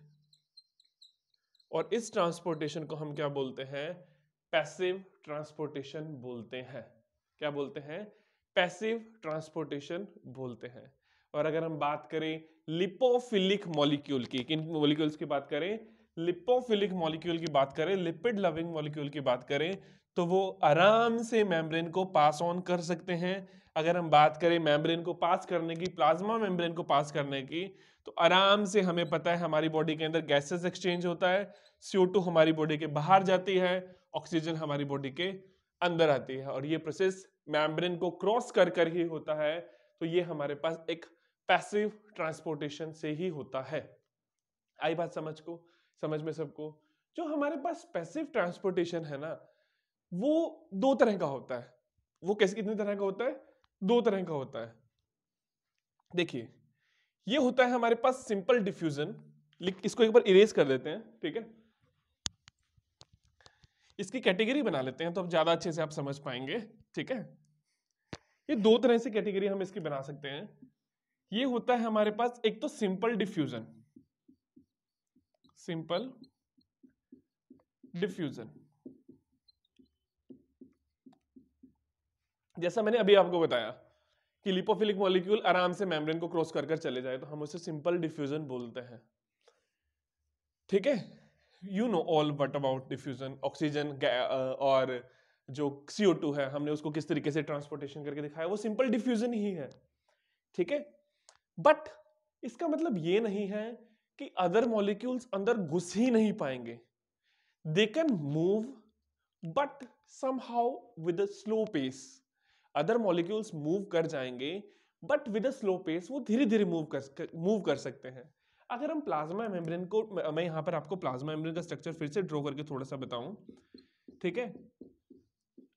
और इस ट्रांसपोर्टेशन को हम क्या बोलते हैं? पैसिव ट्रांसपोर्टेशन बोलते हैं। क्या बोलते हैं? पैसिव ट्रांसपोर्टेशन बोलते हैं। और अगर हम बात करें लिपोफिलिक मॉलिक्यूल की, किन मॉलिक्यूल्स की बात करें? लिपोफिलिक मॉलिक्यूल की बात करें, लिपिड लविंग मॉलिक्यूल की बात करें, तो वो आराम से मेम्ब्रेन को पास ऑन कर सकते हैं। अगर हम बात करें मेम्ब्रेन को पास करने की, प्लाज्मा मेम्ब्रेन को पास करने की, तो आराम से हमें पता है हमारी बॉडी के अंदर गैसेस एक्सचेंज होता है, CO2 हमारी बॉडी के बाहर जाती है, ऑक्सीजन हमारी बॉडी के अंदर आती है, और ये प्रोसेस मेम्ब्रेन को क्रॉस कर कर ही होता है। तो ये हमारे पास एक पैसिव ट्रांसपोर्टेशन से ही होता है। आई बात समझ में सबको? जो हमारे पास पैसिव ट्रांसपोर्टेशन है ना, वो दो तरह का होता है। वो कैसे, कितने तरह का होता है? दो तरह का होता है। देखिए, ये होता है हमारे पास सिंपल डिफ्यूजन। इसको एक बार इरेज कर देते हैं, ठीक है? इसकी कैटेगरी बना लेते हैं तो अब ज्यादा अच्छे से आप समझ पाएंगे, ठीक है? ये दो तरह से कैटेगरी हम इसकी बना सकते हैं। ये होता है हमारे पास एक तो सिंपल डिफ्यूजन, सिंपल डिफ्यूजन, जैसा मैंने अभी आपको बताया कि लिपोफिलिक मॉलिक्यूल आराम से मेम्ब्रेन को क्रॉस कर कर चले जाए तो हम उसे सिंपल डिफ्यूजन बोलते हैं, ठीक है? You know all what about diffusion. Oxygen और जो CO2 है, हमने उसको किस तरीके से ट्रांसपोर्टेशन करके दिखाया, वो सिंपल डिफ्यूजन ही है, ठीक है? बट इसका मतलब ये नहीं है कि अदर मॉलिक्यूल्स अंदर घुस ही नहीं पाएंगे। They can move but somehow with a slow pace. Other molecules move कर जाएंगे but with a slow pace, वो धीरे धीरे मूव कर सकते हैं। अगर हम प्लाज्मा मेम्ब्रेन को, मैं यहां पर आपको प्लाज्मा मेम्ब्रेन का स्ट्रक्चर फिर से ड्रॉ करके थोड़ा सा बताऊं, ठीक है?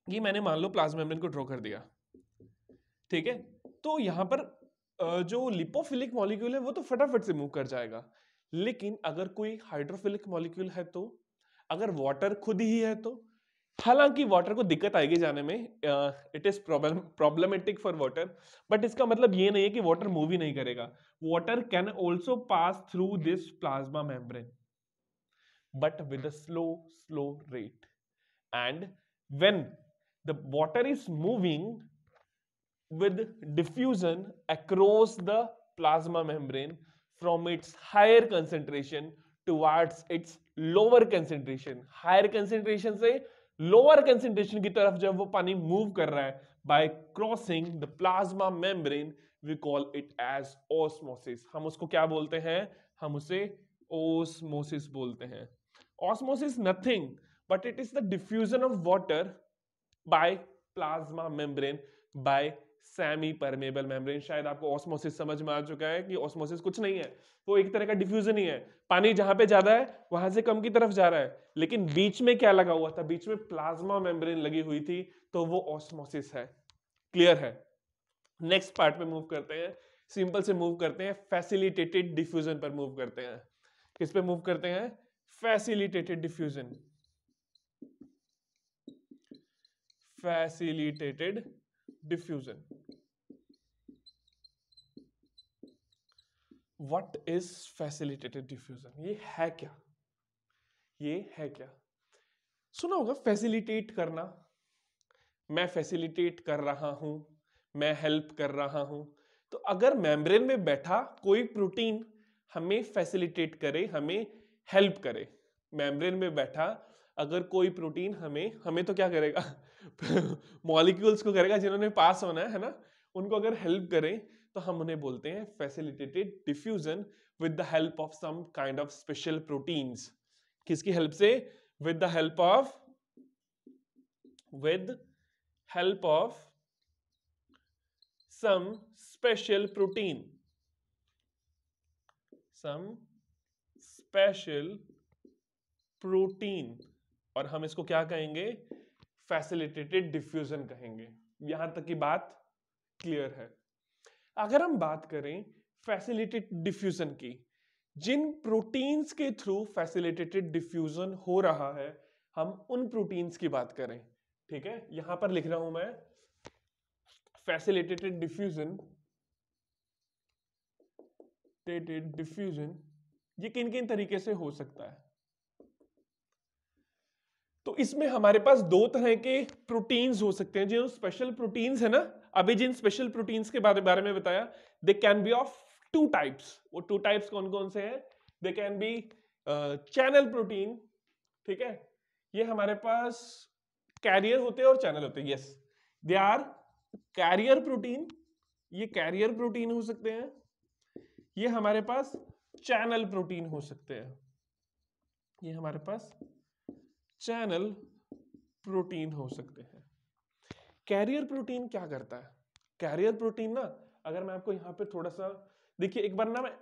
ये मैंने मान लो प्लाज्मा मेम्ब्रेन को ड्रॉ कर दिया, ठीक है? तो यहां पर जो लिपोफिलिक मॉलिक्यूल है वो तो फटाफट से मूव कर जाएगा, लेकिन अगर कोई हाइड्रोफिलिक मॉलिक्यूल है तो, अगर वाटर खुद ही है तो, हालांकि वाटर को दिक्कत आएगी जाने में, it is problematic for water, but इसका मतलब ये नहीं है कि वाटर मूव ही नहीं करेगा। Water can also pass through this plasma membrane but with a slow rate, and when the water is moving with diffusion across the plasma membrane from its higher concentration towards its lower concentration, higher concentration से lower concentration की तरफ जब वो पानी move कर रहा है by crossing the plasma membrane, we call it as osmosis। हम उसको क्या बोलते हैं? हम उसे osmosis बोलते हैं। Osmosis nothing but it is the diffusion of water by plasma membrane by semi permeable membrane. शायद आपको ऑस्मोसिस समझ में आ चुका है कि ऑस्मोसिस कुछ नहीं है, वो एक तरह का डिफ्यूजन ही है। पानी जहां पे ज्यादा है वहां से कम की तरफ जा रहा है, लेकिन बीच में क्या लगा हुआ था? बीच में प्लाज्मा मेम्ब्रेन लगी हुई थी, तो वो ऑस्मोसिस है। क्लियर है? नेक्स्ट पार्ट पे मूव करते हैं, सिंपल से मूव करते हैं, फैसिलिटेटेड डिफ्यूजन पर मूव करते हैं। किस पे मूव करते हैं? Facilitated diffusion. Facilitated diffusion. What is facilitated diffusion? ये है क्या? ये है क्या? सुना होगा फैसिलिटेट करना, मैं फैसिलिटेट कर रहा हूं, मैं हेल्प कर रहा हूं। तो अगर मेम्ब्रेन में बैठा कोई प्रोटीन हमें फैसिलिटेट करे, हमें हेल्प करे, मेम्ब्रेन में बैठा अगर कोई प्रोटीन हमें तो क्या करेगा? मॉलिक्यूल्स को करेगा जिन्होंने पास होना है ना, उनको अगर हेल्प करें तो हम उन्हें बोलते हैं facilitated diffusion with the help of some kind of special proteins. किसकी हेल्प से? With the help of, with help of some special protein, some special protein, और हम इसको क्या कहेंगे? फैसिलिटेटेड डिफ्यूजन कहेंगे। यहां तक की बात क्लियर है? अगर हम बात करें फैसिलिटेटेड डिफ्यूजन की, जिन प्रोटीन्स के थ्रू फैसिलिटेटेड डिफ्यूजन हो रहा है, हम उन प्रोटीन्स की बात करें, ठीक है? यहां पर लिख रहा हूं मैं फैसिलिटेटेड डिफ्यूजन फैसिलिटेटेड डिफ्यूजन ये किन किन तरीके से हो सकता है? तो इसमें हमारे पास दो तरह के प्रोटीन्स हो सकते हैं। जो स्पेशल प्रोटीन्स है ना, अभी जिन स्पेशल प्रोटीन्स के बारे में बताया, they can be of two types. वो टू टाइप्स कौन कौन से हैं? They can be channel protein, ठीक है, ये हमारे पास कैरियर होते हैं और चैनल होते हैं। Yes, they are carrier protein, ये कैरियर प्रोटीन हो सकते हैं। ये हमारे पास चैनल प्रोटीन हो सकते हैं। ये हमारे पास चैनल प्रोटीन हो सकते हैं। कैरियर प्रोटीन क्या करता है? कैरियर प्रोटीन ना, अगर मैं आपको यहां पे थोड़ा सा देखिए, एक बार ना मैं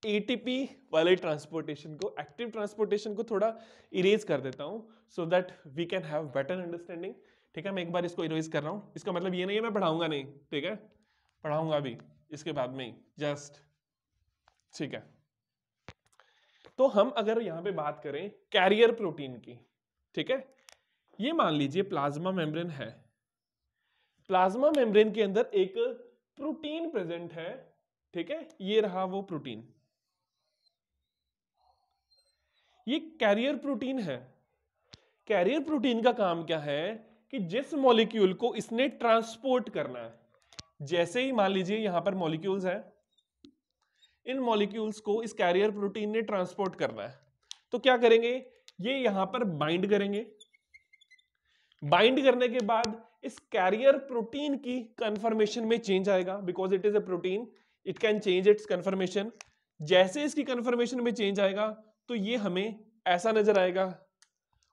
एटीपी वाले ट्रांसपोर्टेशन को, एक्टिव ट्रांसपोर्टेशन को थोड़ा इरेज कर देता हूं, so that we can have better understanding. ठीक है, मैं एक बार इसको इरेज कर रहा हूं। इसका मतलब ये नहीं है मैं पढ़ाऊंगा नहीं, ठीक है, पढ़ाऊंगा भी इसके बाद में ही, जस्ट, ठीक है। तो हम अगर यहां पे बात करें कैरियर प्रोटीन की, ठीक है, ये मान लीजिए प्लाज्मा मेम्ब्रेन है। प्लाज्मा मेम्ब्रेन के अंदर एक प्रोटीन प्रेजेंट है, ठीक है, ये रहा वो प्रोटीन, ये कैरियर प्रोटीन है। कैरियर प्रोटीन का काम क्या है कि जिस मॉलिक्यूल को इसने ट्रांसपोर्ट करना है, जैसे ही मान लीजिए यहां पर मॉलिक्यूल्स है, इन मॉलिक्यूल्स को इस कैरियर प्रोटीन ने ट्रांसपोर्ट करना है, तो क्या करेंगे, ये यहां पर बाइंड करेंगे। बाइंड करने के बाद इस कैरियर प्रोटीन की कन्फर्मेशन में चेंज आएगा, because it is a protein, it can change its conformation. जैसे इसकी कन्फर्मेशन में चेंज आएगा तो ये हमें ऐसा नजर आएगा,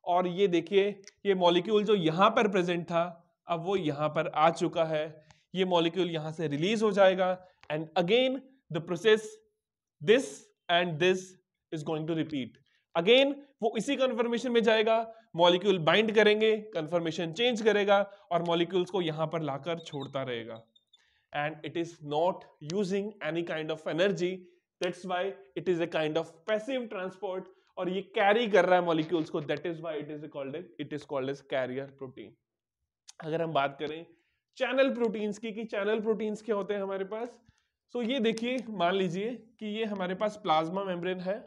और ये देखिए ये मॉलिक्यूल जो यहां पर प्रेजेंट था अब वो यहां पर आ चुका है, ये मॉलिक्यूल यहां से रिलीज हो जाएगा, and again the process this and this is going to repeat again. वो इसी कन्फर्मेशन में जाएगा, मॉलिक्यूल बाइंड करेंगे, कन्फर्मेशन चेंज करेगा और मॉलिक्यूल्स को यहां पर लाकर छोड़ता रहेगा, and it is not using any kind of energy, that's why it is a kind of passive transport, और ये कैरी कर रहा है मॉलिक्यूल्स को, that is why it is called as carrier protein. अगर हम बात करें चैनल प्रोटीन्स की, कि चैनल प्रोटीन्स क्या होते हैं हमारे पास, तो ये देखिए मान लीजिए कि ये हमारे पास प्लाज्मा मेम्ब्रेन है।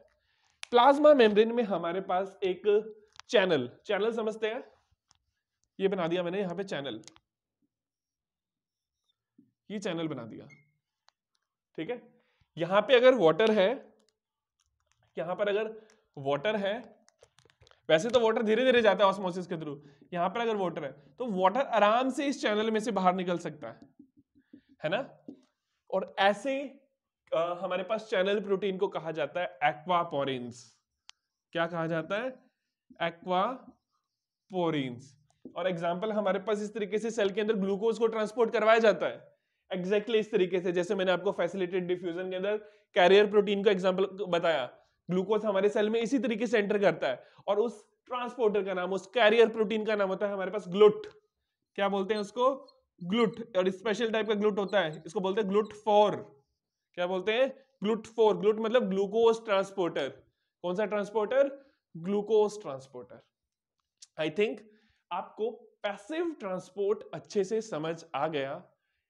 प्लाज्मा मेम्ब्रेन में हमारे पास एक चैनल समझते हैं, ये बना दिया मैंने यहां पे चैनल, ये चैनल बना दिया, ठीक है। यहां पे अगर वाटर है, यहां पर अगर वाटर है, वैसे तो वाटर धीरे धीरे जाता है ऑस्मोसिस के थ्रू, यहां पर अगर वाटर है तो वाटर आराम से इस चैनल में से बाहर निकल सकता है ना। और ऐसे हमारे पास चैनल प्रोटीन को कहा जाता है एक्वापोरिन्स। क्या कहा जाता है? एक्वापोरिन्स। और एग्जांपल हमारे पास इस तरीके से सेल के अंदर ग्लूकोज को ट्रांसपोर्ट करवाया जाता है, एग्जैक्टली इस तरीके से जैसे मैंने आपको फैसिलिटेटेड डिफ्यूजन के अंदर कैरियर प्रोटीन का एग्जांपल बताया। ग्लूकोज हमारे सेल में इसी तरीके से एंटर करता है, और उस ट्रांसपोर्टर का नाम, उस कैरियर प्रोटीन का नाम होता है हमारे पास ग्लूट। क्या बोलते हैं उसको? ग्लूट। और स्पेशल टाइप का ग्लूट होता है, इसको बोलते हैं ग्लूट 4। क्या बोलते हैं? ग्लूट 4। ग्लूट मतलब ग्लूकोज ट्रांसपोर्टर। कौन सा transporter? Glucose transporter. I think आपको पैसिव ट्रांसपोर्ट अच्छे से समझ आ गया।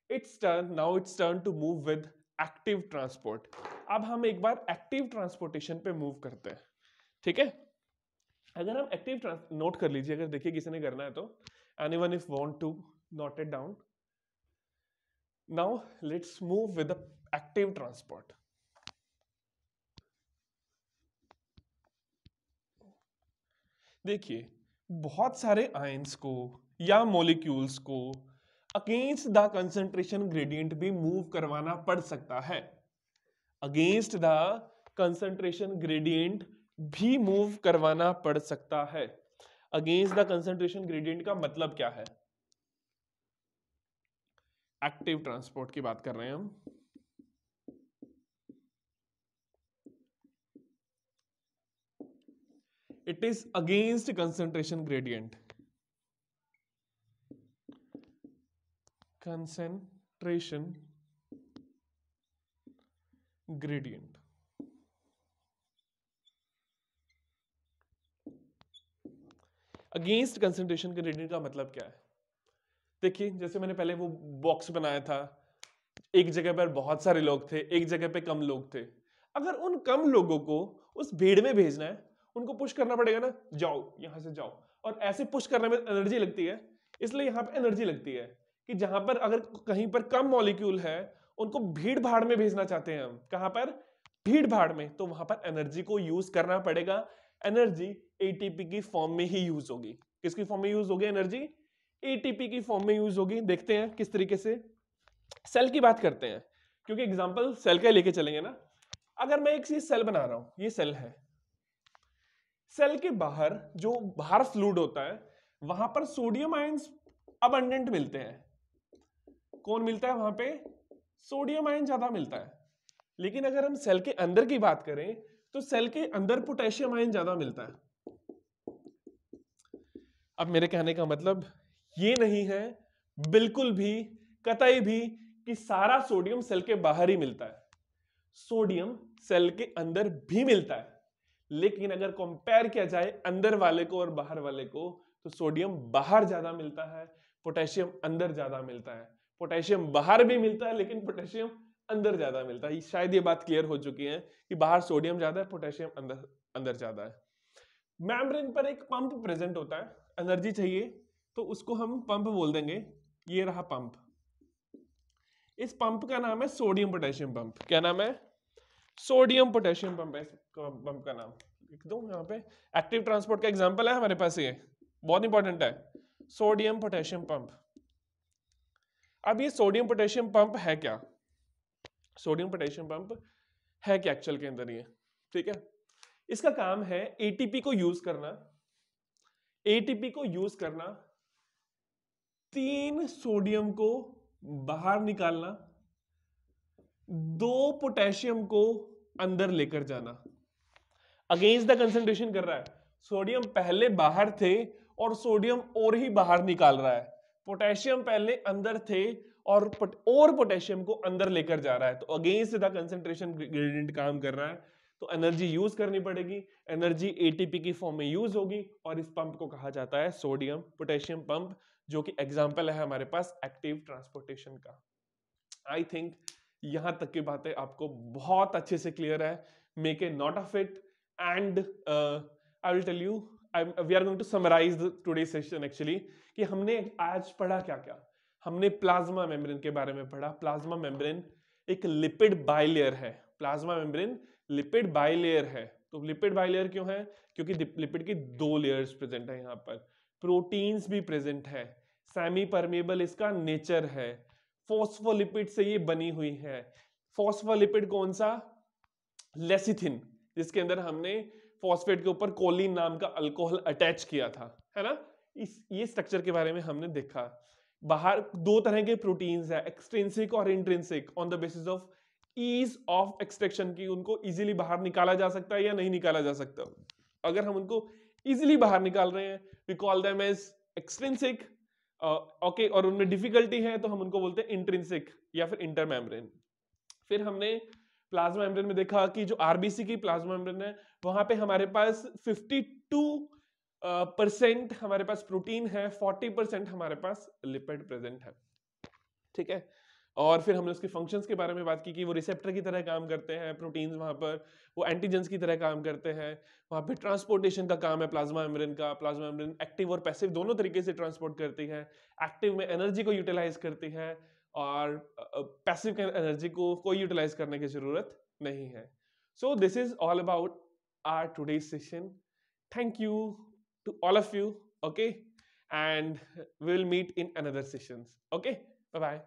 Now it's turn to move with active transport. अब हम एक बार एक्टिव ट्रांसपोर्टेशन पे मूव करते हैं, ठीक है। अगर हम एक्टिव नोट कर लीजिए, अगर देखिए किसी ने करना है तो, anyone if want to note it down. Now let's move with active transport. देखिए बहुत सारे आयंस को या मॉलिक्यूल्स को अगेंस्ट द कंसंट्रेशन ग्रेडियंट भी मूव करवाना पड़ सकता है। अगेंस्ट द कंसंट्रेशन ग्रेडियंट भी मूव करवाना पड़ सकता है। अगेंस्ट द कंसंट्रेशन ग्रेडियंट का मतलब क्या है? एक्टिव ट्रांसपोर्ट की बात कर रहे हैं हम। It is against concentration gradient. Concentration gradient. Against concentration gradient का मतलब क्या है? देखिए जैसे मैंने पहले वो बॉक्स बनाया था, एक जगह पर बहुत सारे लोग थे, एक जगह पे कम लोग थे। अगर उन कम लोगों को उस भीड़ में भेजना है, उनको पुश करना पड़ेगा ना, जाओ यहां से जाओ, और ऐसे पुश करने में एनर्जी लगती है, इसलिए यहां पे एनर्जी लगती है कि जहां पर अगर कहीं पर कम मॉलिक्यूल है, उनको भीड़ भाड़ में भेजना चाहते हैं हम, कहां पर, भीड़ भाड़ में, तो वहां पर एनर्जी को यूज करना पड़ेगा। एनर्जी एटीपी की फॉर्म में ही यूज होगी। किसकी फॉर्म में यूज होगी एनर्जी? एटीपी की फॉर्म में यूज होगी। देखते हैं किस तरीके से। सेल की बात करते हैं, क्योंकि एग्जांपल सेल का लेके चलेंगे ना। अगर मैं एक चीज सेल बना रहा हूं, ये सेल है, सेल के बाहर जो बाहर फ्लूइड होता है, वहां पर सोडियम आयंस अबंडेंट मिलते हैं। कौन मिलता है वहां पे? सोडियम आयन ज्यादा मिलता है। लेकिन अगर हम सेल के अंदर की बात करें, तो सेल के अंदर पोटेशियम आयन ज्यादा मिलता है। अब मेरे कहने का मतलब ये नहीं है बिल्कुल भी, कतई भी, कि सारा सोडियम सेल के बाहर ही मिलता है। सोडियम सेल के अंदर भी मिलता है, लेकिन अगर कंपेयर किया जाए अंदर वाले को और बाहर वाले को, तो सोडियम बाहर ज्यादा मिलता है, पोटेशियम अंदर ज्यादा मिलता है। पोटेशियम बाहर भी मिलता है, लेकिन पोटेशियम अंदर ज्यादा मिलता है। शायद ये बात क्लियर हो चुकी है कि बाहर सोडियम ज्यादा है, पोटेशियम अंदर अंदर ज्यादा है। मेम्ब्रेन पर एक पंप प्रेजेंट होता है, एनर्जी चाहिए तो उसको हम पंप बोल देंगे। ये रहा पंप। इस पंप का नाम है सोडियम पोटेशियम पंप। क्या नाम है? सोडियम पोटेशियम पंप है इस पंप का नाम। लिख दो यहाँ पे। एक्टिव ट्रांसपोर्ट का एग्जांपल है हमारे पास, ये बहुत इंपॉर्टेंट है, सोडियम पोटेशियम पंप। अब ये सोडियम पोटेशियम पंप है क्या? सोडियम पोटेशियम पंप है क्या एक्चुअल के अंदर ये? ठीक है, इसका काम है एटीपी को यूज करना। एटीपी को यूज करना, 3 सोडियम को बाहर निकालना, 2 पोटेशियम को अंदर लेकर जाना। अगेंस्ट द कंसंट्रेशन कर रहा है। सोडियम पहले बाहर थे और सोडियम और ही बाहर निकाल रहा है। पोटेशियम पहले अंदर थे और पोटेशियम को अंदर लेकर जा रहा है। तो अगेंस्ट द कंसंट्रेशन ग्रेडियंट काम कर रहा है, तो एनर्जी यूज करनी पड़ेगी। एनर्जी एटीपी की फॉर्म में यूज होगी, और इस पंप को कहा जाता है सोडियम पोटेशियम पंप, जो कि एग्जांपल है हमारे पास एक्टिव ट्रांसपोर्टेशन का। आई थिंक यहां तक की बातें आपको बहुत अच्छे से क्लियर है। Make a note of it and I will tell you, we are going to summarise today session actually, कि हमने आज पढ़ा क्या क्या। हमने प्लाज्मा मेम्ब्रेन के बारे में पढ़ा। प्लाज्मा मेम्ब्रेन एक लिपिड बाइलेयर है। प्लाज्मा मेम्ब्रेन लिपिड बाइलेयर है। तो लिपिड बाइलेयर क्यों है? क्योंकि लिपिड की 2 लेयर्स प्रेजेंट है यहाँ पर। प्रोटीन्स भी प्रेजेंट है। सेमी परमेबल इसका नेचर है। फॉस्फोलिपिड से ये बनी हुई है। फॉस्फोलिपिड कौन सा? लेसिथिन, जिसके अंदर हमने फॉस्फेट के ऊपर कोलिन नाम का अल्कोहल अटैच किया था, है ना। ये स्ट्रक्चर के बारे में हमने देखा। बाहर 2 तरह के प्रोटीन्स है, एक्सट्रिंसिक और intrinsic, on the basis of ease of extraction की उनको इजीली बाहर निकाला जा सकता है या नहीं निकाला जा सकता। अगर हम उनको इजीली बाहर निकाल रहे हैं, we call them as extrinsic. Okay, और उनमें डिफिकल्टी है तो हम उनको बोलते हैं इंट्रिंसिक या फिर इंटरमेम्ब्रेन। फिर हमने प्लाज्मा मेम्ब्रेन में देखा कि जो आरबीसी की प्लाज्मा मेम्ब्रेन है, वहां पे हमारे पास 52% हमारे पास प्रोटीन है, 40% हमारे पास लिपिड प्रेजेंट है। ठीक है, और फिर हमने उसके फंक्शंस के बारे में बात की कि वो रिसेप्टर की तरह काम करते हैं प्रोटीन्स, वहां पर वो एंटीजेंस की तरह काम करते हैं। वहां पे ट्रांसपोर्टेशन का काम है प्लाज्मा मेम्ब्रेन का। प्लाज्मा मेम्ब्रेन एक्टिव और पैसिव दोनों तरीके से ट्रांसपोर्ट करती है। एक्टिव में एनर्जी को यूटिलाइज करती है, और पैसिव एनर्जी को कोई यूटिलाइज करने की जरूरत नहीं है। So this is all about our today's session. Thank you to all of you. Okay, and we will meet in another sessions. Okay, bye bye.